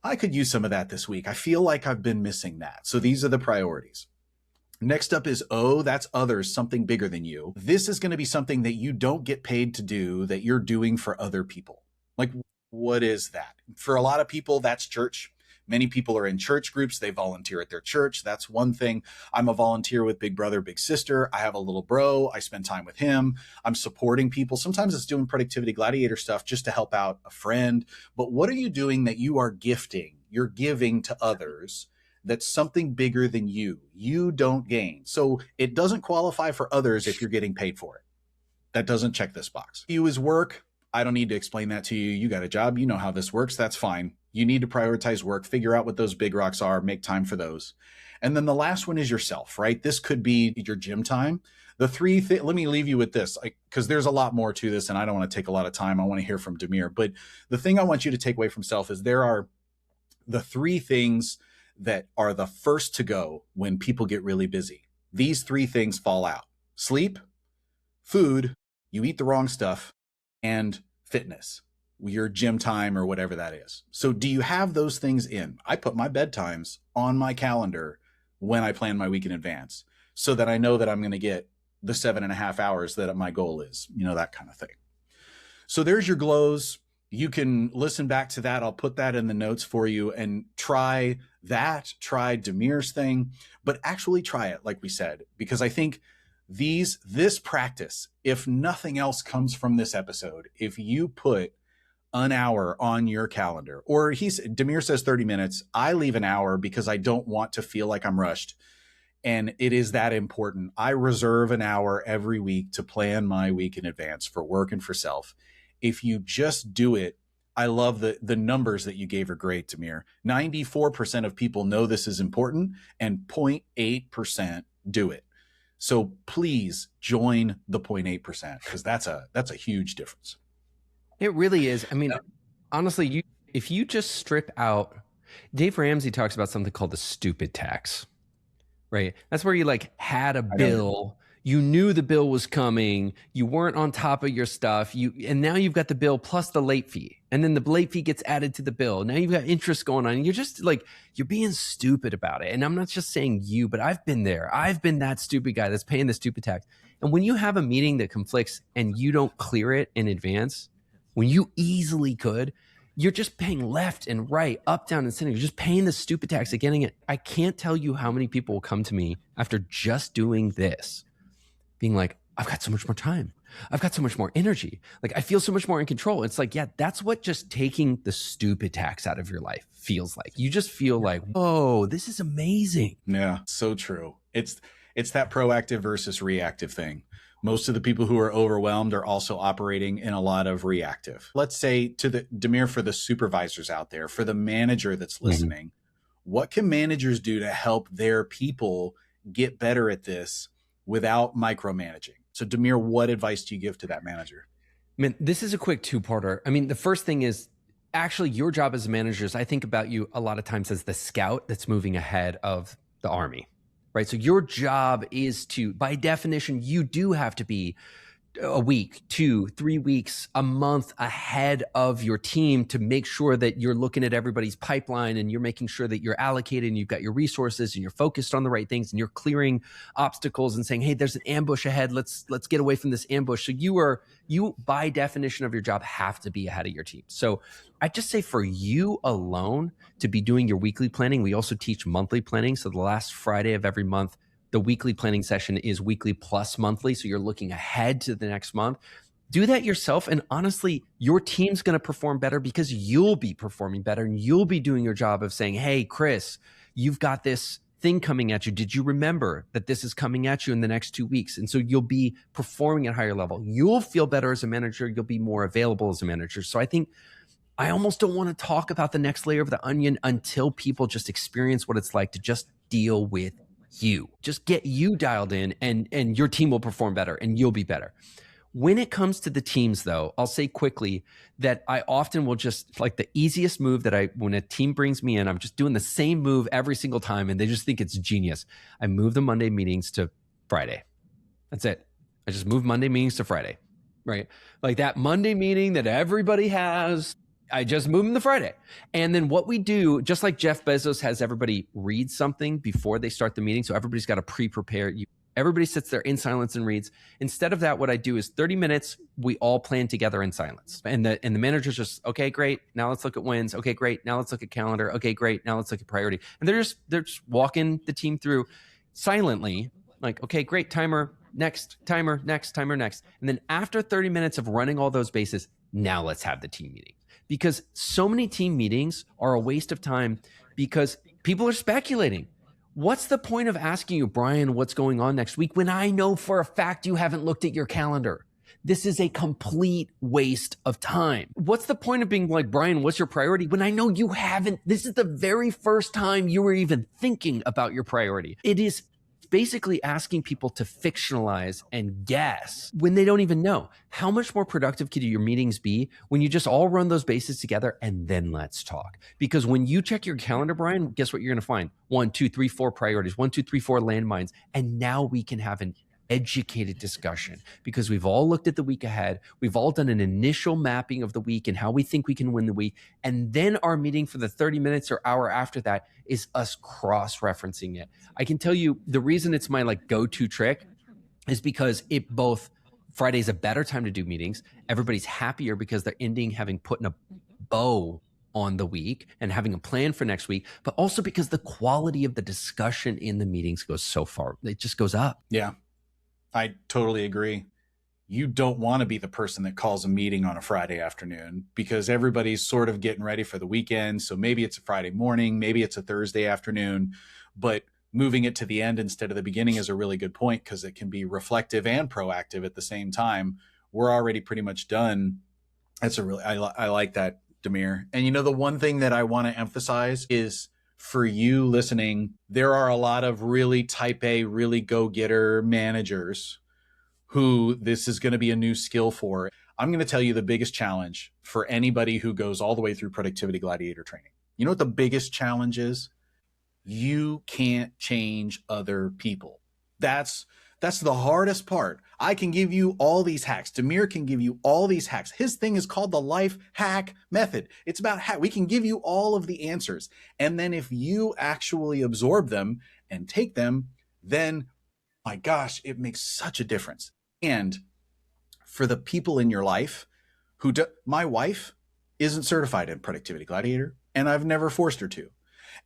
I could use some of that this week. I feel like I've been missing that. So these are the priorities. Next up is O, that's others, something bigger than you. This is going to be something that you don't get paid to do, that you're doing for other people. Like, what is that? For a lot of people, that's church. Many people are in church groups. They volunteer at their church. That's one thing. I'm a volunteer with Big Brother, Big Sister. I have a little bro. I spend time with him. I'm supporting people. Sometimes it's doing productivity Gladiator stuff just to help out a friend. But what are you doing that you are gifting? You're giving to others. That's something bigger than you. You don't gain. So it doesn't qualify for others if you're getting paid for it. That doesn't check this box. You is work. I don't need to explain that to you. You got a job. You know how this works. That's fine. You need to prioritize work, figure out what those big rocks are, make time for those. And then the last one is yourself, right? This could be your gym time. Let me leave you with this, because there's a lot more to this and I don't want to take a lot of time. I want to hear from Demir. But the thing I want you to take away from self is there are the 3 things that are the first to go when people get really busy. These 3 things fall out: sleep, food, you eat the wrong stuff, and fitness, your gym time or whatever that is. So do you have those things in? I put my bedtimes on my calendar when I plan my week in advance so that I know that I'm going to get the 7.5 hours that my goal is, that kind of thing. So there's your glows. You can listen back to that. I'll put that in the notes for you and try that, try Demir's thing, but actually try it, like we said, because I think this practice, if nothing else comes from this episode, if you put an hour on your calendar, or Demir says 30 minutes. I leave an hour because I don't want to feel like I'm rushed. And it is that important. I reserve an hour every week to plan my week in advance for work and for self. If you just do it, I love the numbers that you gave are great, Demir. 94% of people know this is important and 0.8% do it. So please join the 0.8% because that's a huge difference. It really is. I mean, honestly, if you just strip out, Dave Ramsey talks about something called the stupid tax, right? That's where you like had a bill, you knew the bill was coming, you weren't on top of your stuff, and now you've got the bill plus the late fee. And then the late fee gets added to the bill. Now you've got interest going on. And you're just like, you're being stupid about it. And I'm not just saying you, but I've been there. I've been that stupid guy that's paying the stupid tax. And when you have a meeting that conflicts and you don't clear it in advance, when you easily could, you're just paying left and right, up, down, and center. You're just paying the stupid tax and getting it. I can't tell you how many people will come to me after just doing this, being like, I've got so much more time. I've got so much more energy. Like I feel so much more in control. It's like, yeah, that's what just taking the stupid tax out of your life feels like. You just feel like, whoa, this is amazing. Yeah, so true. It's that proactive versus reactive thing. Most of the people who are overwhelmed are also operating in a lot of reactive. Let's say to the Demir, for the supervisors out there, for the manager that's listening, what can managers do to help their people get better at this without micromanaging? So Demir, what advice do you give to that manager? I mean, this is a quick two-parter. I mean, the first thing is actually your job as a manager is I think about you a lot of times as the scout that's moving ahead of the army, right? So your job is to, by definition, you do have to be a week, 2, 3 weeks, a month ahead of your team to make sure that you're looking at everybody's pipeline and you're making sure that you're allocated and you've got your resources and you're focused on the right things and you're clearing obstacles and saying, hey, there's an ambush ahead. Let's get away from this ambush. So you by definition of your job have to be ahead of your team. So I just say for you alone to be doing your weekly planning, we also teach monthly planning. So the last Friday of every month, the weekly planning session is weekly plus monthly. So you're looking ahead to the next month. Do that yourself. And honestly, your team's going to perform better because you'll be performing better and you'll be doing your job of saying, hey, Chris, you've got this thing coming at you. Did you remember that this is coming at you in the next 2 weeks? And so you'll be performing at a higher level. You'll feel better as a manager. You'll be more available as a manager. So I think I almost don't want to talk about the next layer of the onion until people just experience what it's like to just deal with you. Just get you dialed in and your team will perform better and you'll be better. When it comes to the teams though, I'll say quickly that I often will just like the easiest move that when a team brings me in, I'm just doing the same move every single time and they just think it's genius. I move the Monday meetings to Friday. That's it. I just move Monday meetings to Friday, right? Like that Monday meeting that everybody has, I just move them to Friday. And then what we do, just like Jeff Bezos has everybody read something before they start the meeting. So everybody's got to pre-prepare. Everybody sits there in silence and reads. Instead of that, what I do is 30 minutes, we all plan together in silence. And the manager's just, okay, great. Now let's look at wins. Okay, great. Now let's look at calendar. Okay, great. Now let's look at priority. And they're just walking the team through silently, like, okay, great. Timer, next, timer, next, timer, next. And then after 30 minutes of running all those bases, now let's have the team meeting. Because so many team meetings are a waste of time because people are speculating. What's the point of asking you, Brian, what's going on next week when I know for a fact you haven't looked at your calendar? This is a complete waste of time. What's the point of being like, Brian, what's your priority when I know you haven't? This is the very first time you were even thinking about your priority. It is basically asking people to fictionalize and guess when they don't even know. How much more productive could your meetings be when you just all run those bases together and then let's talk? Because when you check your calendar, Brian, guess what you're going to find? 1, 2, 3, 4 priorities, 1, 2, 3, 4 landmines. And now we can have an educated discussion because we've all looked at the week ahead. We've all done an initial mapping of the week and how we think we can win the week. And then our meeting for the 30 minutes or hour after that is us cross-referencing it. I can tell you the reason it's my like go-to trick is because it both Friday's a better time to do meetings. Everybody's happier because they're ending having put in a bow on the week and having a plan for next week, but also because the quality of the discussion in the meetings goes so far. It just goes up. Yeah. I totally agree. you don't want to be the person that calls a meeting on a Friday afternoon because everybody's sort of getting ready for the weekend. So maybe it's a Friday morning, maybe it's a Thursday afternoon, but moving it to the end instead of the beginning is a really good point because it can be reflective and proactive at the same time. We're already pretty much done. That's a really, I like that, Demir. And the one thing that I want to emphasize is for you listening, there are a lot of really type A, really go-getter managers who this is going to be a new skill for. I'm going to tell you the biggest challenge for anybody who goes all the way through Productivity Gladiator training. You know what the biggest challenge is? You can't change other people. That's the hardest part. I can give you all these hacks. Demir can give you all these hacks. His thing is called the Lifehack method. It's about we can give you all of the answers. And then if you actually absorb them and take them, then my gosh, it makes such a difference. And for the people in your life my wife isn't certified in Productivity Gladiator, and I've never forced her to.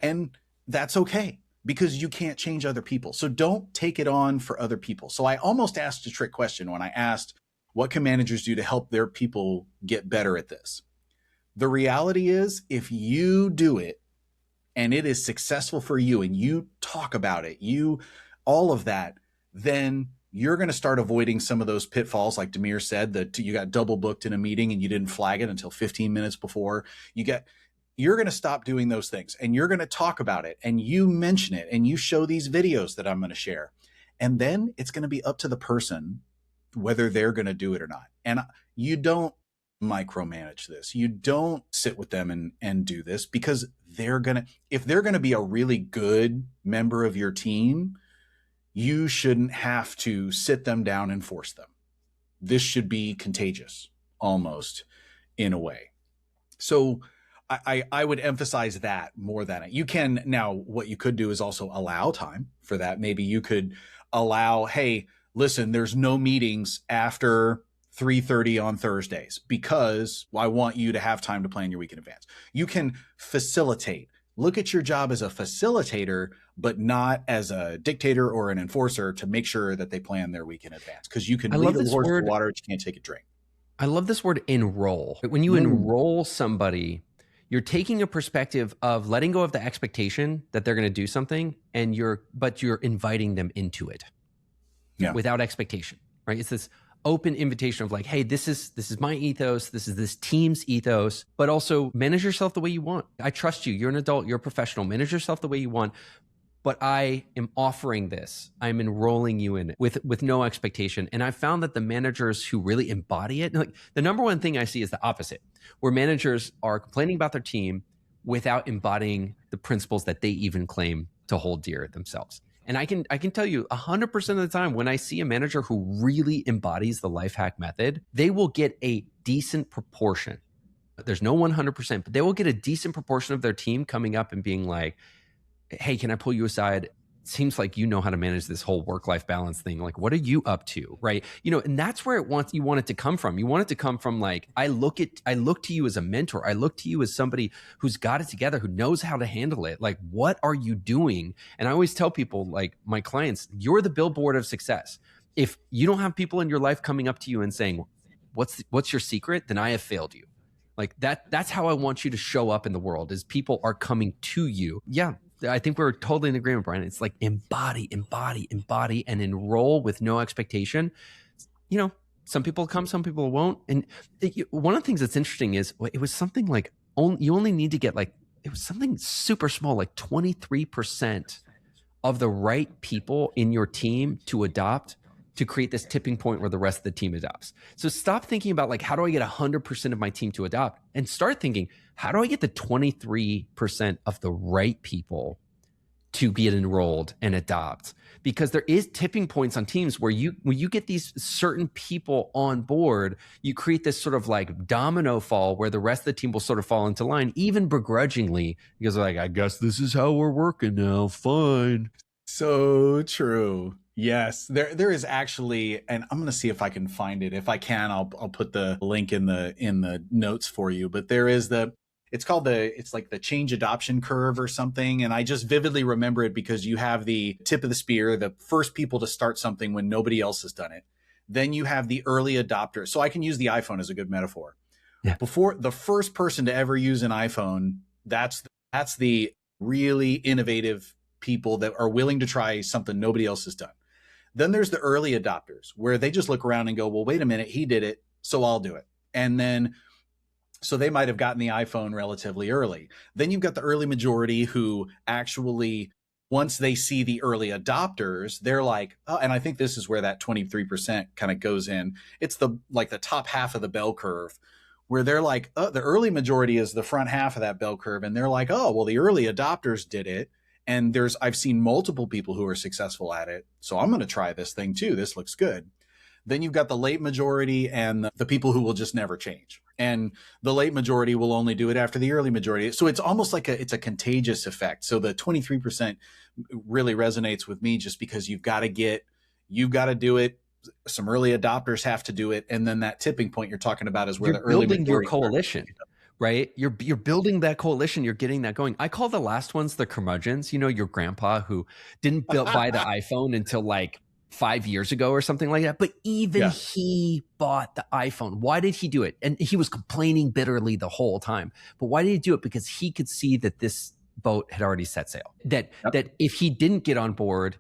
And that's okay because you can't change other people. So don't take it on for other people. So I almost asked a trick question when I asked, what can managers do to help their people get better at this? The reality is, if you do it and it is successful for you and you talk about it, all of that, then you're going to start avoiding some of those pitfalls. Like Demir said, that you got double booked in a meeting and you didn't flag it until 15 minutes before. You're going to stop doing those things and you're going to talk about it and you mention it and you show these videos that I'm going to share. And then it's going to be up to the person whether they're going to do it or not. And you don't micromanage this. You don't sit with them and do this because if they're going to be a really good member of your team, you shouldn't have to sit them down and force them. This should be contagious, almost, in a way. So I would emphasize that more than it. You can now, what you could do is also allow time for that. Maybe you could allow, hey, listen, there's no meetings after 3:30 on Thursdays because I want you to have time to plan your week in advance. You can facilitate. Look at your job as a facilitator, but not as a dictator or an enforcer to make sure that they plan their week in advance. Because you can lead a horse to water, but you can't take a drink. I love this word, enroll. When you enroll somebody, you're taking a perspective of letting go of the expectation that they're going to do something, but you're inviting them into it without expectation, right? It's this open invitation of like, hey, this is my ethos. This is this team's ethos, but also manage yourself the way you want. I trust you. You're an adult. You're a professional. Manage yourself the way you want. But I am offering this. I'm enrolling you in it with no expectation. And I found that the managers who really embody it, like the number one thing I see is the opposite, where managers are complaining about their team without embodying the principles that they even claim to hold dear themselves. And I can tell you 100% of the time when I see a manager who really embodies the Lifehack method, they will get a decent proportion. There's no 100%, but they will get a decent proportion of their team coming up and being like, hey, can I pull you aside? It seems like you know how to manage this whole work-life balance thing. Like, what are you up to, right? And that's where you want it to come from. You want it to come from like, I look to you as a mentor. I look to you as somebody who's got it together, who knows how to handle it. Like, what are you doing? And I always tell people, like my clients, you're the billboard of success. If you don't have people in your life coming up to you and saying, what's your secret? Then I have failed you. Like that's how I want you to show up in the world, is people are coming to you. Yeah. I think we're totally in agreement, Brian. It's like embody, and enroll with no expectation. Some people come, some people won't. And one of the things that's interesting is it was something like you only need to get it was something super small, like 23% of the right people in your team to adopt to create this tipping point where the rest of the team adopts. So stop thinking about like, how do I get 100% of my team to adopt, and start thinking, how do I get the 23% of the right people to get enrolled and adopt? Because there is tipping points on teams where when you get these certain people on board, you create this sort of like domino fall where the rest of the team will sort of fall into line, even begrudgingly, because they're like, I guess this is how we're working now. Fine. So true. Yes, there is actually, and I'm going to see if I can find it. If I can, I'll put the link in the notes for you. But there is it's like the change adoption curve or something. And I just vividly remember it because you have the tip of the spear, the first people to start something when nobody else has done it. Then you have the early adopters. So I can use the iPhone as a good metaphor. Yeah. Before the first person to ever use an iPhone, that's the really innovative people that are willing to try something nobody else has done. Then there's the early adopters where they just look around and go, well, wait a minute, he did it, so I'll do it. And then, so they might have gotten the iPhone relatively early. Then you've got the early majority who actually, once they see the early adopters, they're like, oh, and I think this is where that 23% kind of goes in. It's the top half of the bell curve where they're like, oh, the early majority is the front half of that bell curve. And they're like, oh, well, the early adopters did it. And I've seen multiple people who are successful at it. So I'm going to try this thing too. This looks good. Then you've got the late majority and the people who will just never change. And the late majority will only do it after the early majority. So it's almost like it's a contagious effect. So the 23% really resonates with me just because you've got to do it. Some early adopters have to do it. And then that tipping point you're talking about is where the early majority. Building your coalition. Right? You're building that coalition. You're getting that going. I call the last ones the curmudgeons. You know, your grandpa who didn't buy the iPhone until like 5 years ago or something like that. But even he bought the iPhone. Why did he do it? And he was complaining bitterly the whole time. But why did he do it? Because he could see that this boat had already set sail. That if he didn't get on board,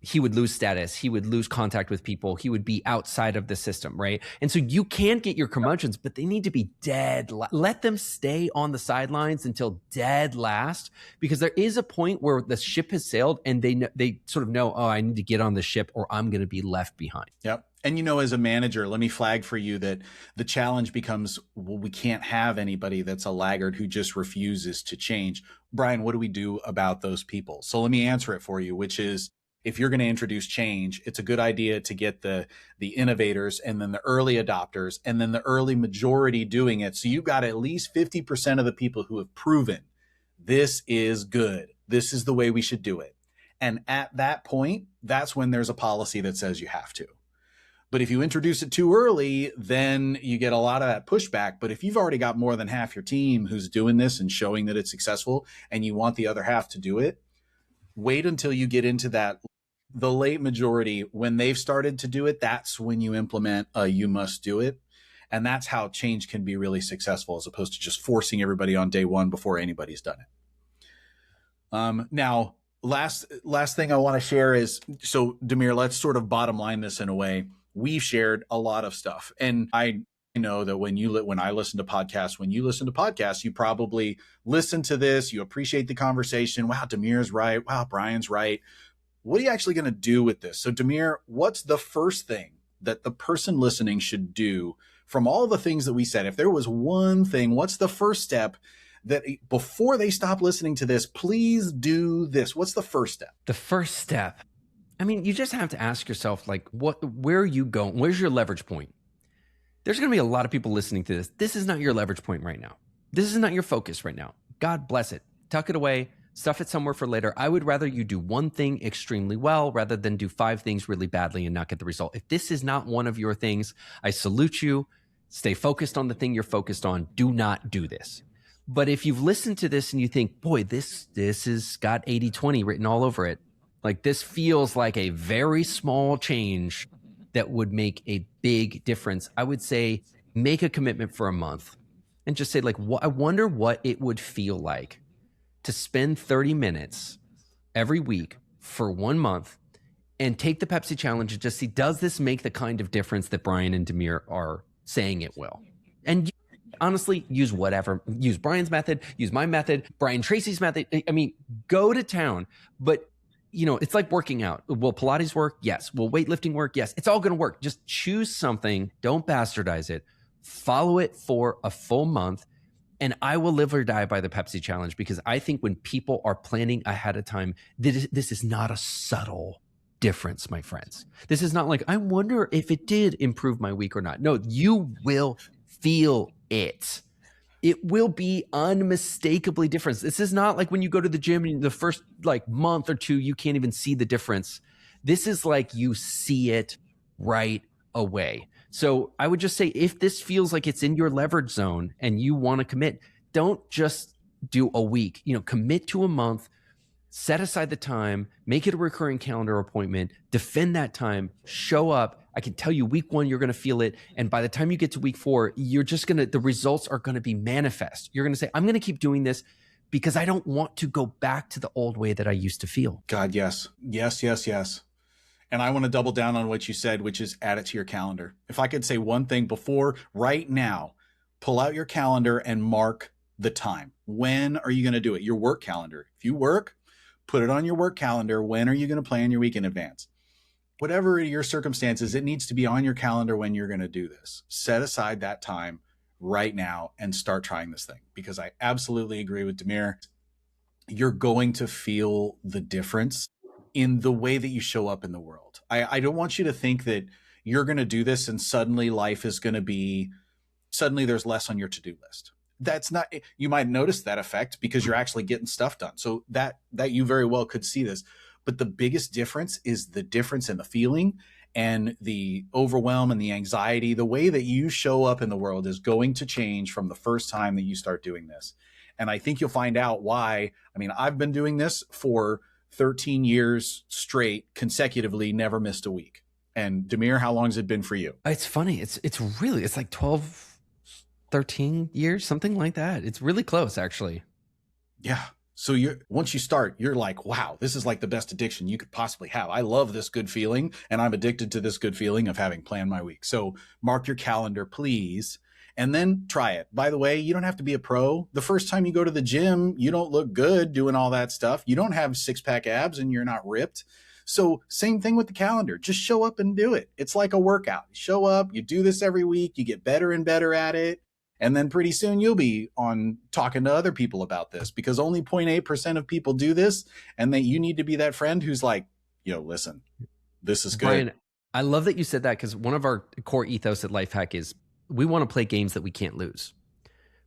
he would lose status. He would lose contact with people. He would be outside of the system, right? And so you can get your curmudgeons, but they need to be dead. Let them stay on the sidelines until dead last, because there is a point where the ship has sailed and they sort of know, oh, I need to get on the ship or I'm going to be left behind. Yep. And, as a manager, let me flag for you that the challenge becomes, well, we can't have anybody that's a laggard who just refuses to change. Brian, what do we do about those people? So let me answer it for you, which is, if you're going to introduce change, it's a good idea to get the innovators and then the early adopters and then the early majority doing it. So you've got at least 50% of the people who have proven this is good. This is the way we should do it. And at that point, that's when there's a policy that says you have to. But if you introduce it too early, then you get a lot of that pushback. But if you've already got more than half your team who's doing this and showing that it's successful and you want the other half to do it, wait until you get into the late majority. When they've started to do it, that's when you implement you must do it. And that's how change can be really successful, as opposed to just forcing everybody on day one before anybody's done it. Now, last thing I want to share is, so Demir, let's sort of bottom line this in a way. We've shared a lot of stuff. And I know that when I listen to podcasts, when you listen to podcasts, you probably listen to this, you appreciate the conversation. Wow, Demir's right. Wow, Brian's right. What are you actually going to do with this? So Demir, what's the first thing that the person listening should do from all the things that we said? If there was one thing, what's the first step that before they stop listening to this, please do this? What's the first step? The first step. I mean, you just have to ask yourself, like, where are you going? Where's your leverage point? There's going to be a lot of people listening to this. This is not your leverage point right now. This is not your focus right now. God bless it. Tuck it away. Stuff it somewhere for later. I would rather you do one thing extremely well rather than do 5 things really badly and not get the result. If this is not one of your things, I salute you. Stay focused on the thing you're focused on. Do not do this. But if you've listened to this and you think, boy, this has got 80-20 written all over it, like this feels like a very small change that would make a big difference, I would say make a commitment for a month and just say, like, I wonder what it would feel like to spend 30 minutes every week for 1 month and take the Pepsi challenge and just see, does this make the kind of difference that Brian and Demir are saying it will? And honestly, use Brian's method, use my method, Brian Tracy's method. I mean, go to town. But it's like working out. Will Pilates work? Yes. Will weightlifting work? Yes. It's all going to work. Just choose something. Don't bastardize it. Follow it for a full month. And I will live or die by the Pepsi challenge, because I think when people are planning ahead of time, this is not a subtle difference, my friends. This is not like, I wonder if it did improve my week or not. No, you will feel it. It will be unmistakably different. This is not like when you go to the gym and the first month or two, you can't even see the difference. This is like you see it right away. So I would just say, if this feels like it's in your leverage zone and you want to commit, don't just do a week, commit to a month, set aside the time, make it a recurring calendar appointment, defend that time, show up. I can tell you week 1, you're going to feel it. And by the time you get to week 4, the results are going to be manifest. You're going to say, I'm going to keep doing this because I don't want to go back to the old way that I used to feel. God, yes. Yes, yes, yes. And I want to double down on what you said, which is add it to your calendar. If I could say one thing before, right now, pull out your calendar and mark the time. When are you going to do it? Your work calendar. If you work, put it on your work calendar. When are you going to plan your week in advance? Whatever your circumstances, it needs to be on your calendar when you're going to do this. Set aside that time right now and start trying this thing, because I absolutely agree with Demir. You're going to feel the difference in the way that you show up in the world. I don't want you to think that you're going to do this and suddenly life is going to be, suddenly there's less on your to-do list. That's not, you might notice that effect because you're actually getting stuff done. So that you very well could see this. But the biggest difference is the difference in the feeling and the overwhelm and the anxiety. The way that you show up in the world is going to change from the first time that you start doing this. And I think you'll find out why. I mean, I've been doing this for 13 years straight, consecutively, never missed a week. And Demir, how long has it been for you? It's funny. It's like 12, 13 years, something like that. It's really close, actually. Yeah. So once you start, you're like, wow, this is like the best addiction you could possibly have. I love this good feeling, and I'm addicted to this good feeling of having planned my week. So mark your calendar, please, and then try it. By the way, you don't have to be a pro. The first time you go to the gym, you don't look good doing all that stuff. You don't have 6-pack abs and you're not ripped. So same thing with the calendar. Just show up and do it. It's like a workout. You show up, you do this every week, you get better and better at it. And then pretty soon you'll be on talking to other people about this, because only 0.8% of people do this. And that you need to be that friend who's like, yo, listen, this is good. Brian, I love that you said that, because one of our core ethos at Lifehack is we want to play games that we can't lose,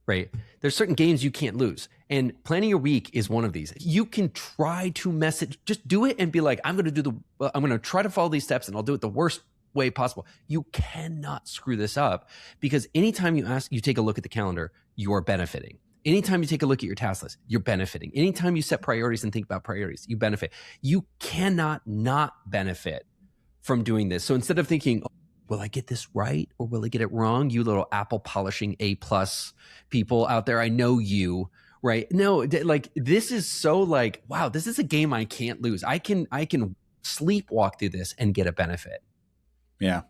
right? There's certain games you can't lose. And planning your week is one of these. You can try to message, just do it and be like, I'm going to try to follow these steps and I'll do it the worst way possible. You cannot screw this up, because anytime you take a look at the calendar, you are benefiting. Anytime you take a look at your task list, you're benefiting. Anytime you set priorities and think about priorities, you benefit. You cannot not benefit from doing this. So instead of thinking, oh, will I get this right or will I get it wrong? You little apple polishing A+ people out there, I know you, right? No, like this is so like, wow, this is a game I can't lose. I can sleepwalk through this and get a benefit. Yeah,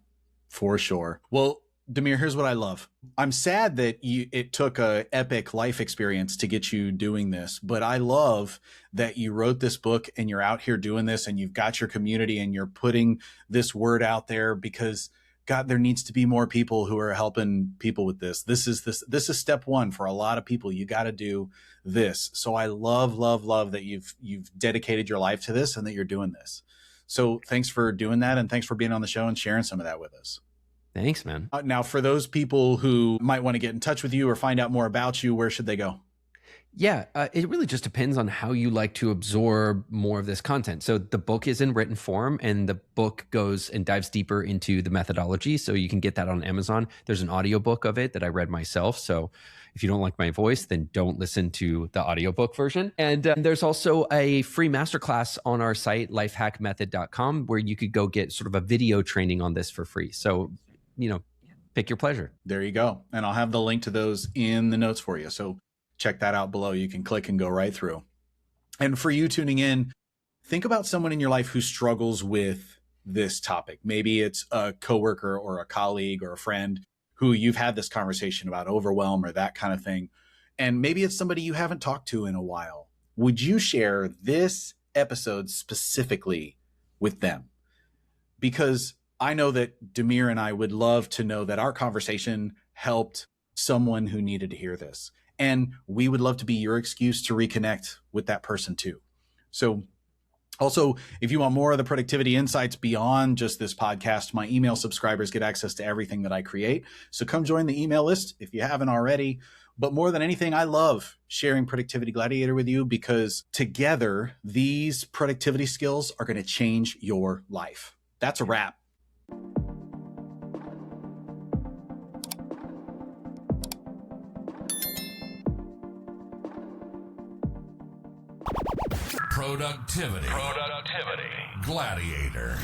for sure. Well, Demir, here's what I love. I'm sad that it took a epic life experience to get you doing this, but I love that you wrote this book and you're out here doing this and you've got your community and you're putting this word out there, because God, there needs to be more people who are helping people with this. This is step one for a lot of people. You got to do this. So I love that you've dedicated your life to this and that you're doing this. So thanks for doing that. And thanks for being on the show and sharing some of that with us. Thanks, man. Now, for those people who might want to get in touch with you or find out more about you, where should they go? Yeah, it really just depends on how you like to absorb more of this content. So the book is in written form, and the book goes and dives deeper into the methodology. So you can get that on Amazon. There's an audiobook of it that I read myself. So if you don't like my voice, then don't listen to the audiobook version. And there's also a free masterclass on our site, lifehackmethod.com, where you could go get sort of a video training on this for free. So, pick your pleasure. There you go. And I'll have the link to those in the notes for you. So check that out below. You can click and go right through. And for you tuning in, think about someone in your life who struggles with this topic. Maybe it's a coworker or a colleague or a friend who you've had this conversation about overwhelm or that kind of thing. And maybe it's somebody you haven't talked to in a while. Would you share this episode specifically with them? Because I know that Demir and I would love to know that our conversation helped someone who needed to hear this. And we would love to be your excuse to reconnect with that person too. So also, if you want more of the productivity insights beyond just this podcast, my email subscribers get access to everything that I create. So come join the email list if you haven't already. But more than anything, I love sharing Productivity Gladiator with you, because together, these productivity skills are going to change your life. That's a wrap. Productivity Gladiator.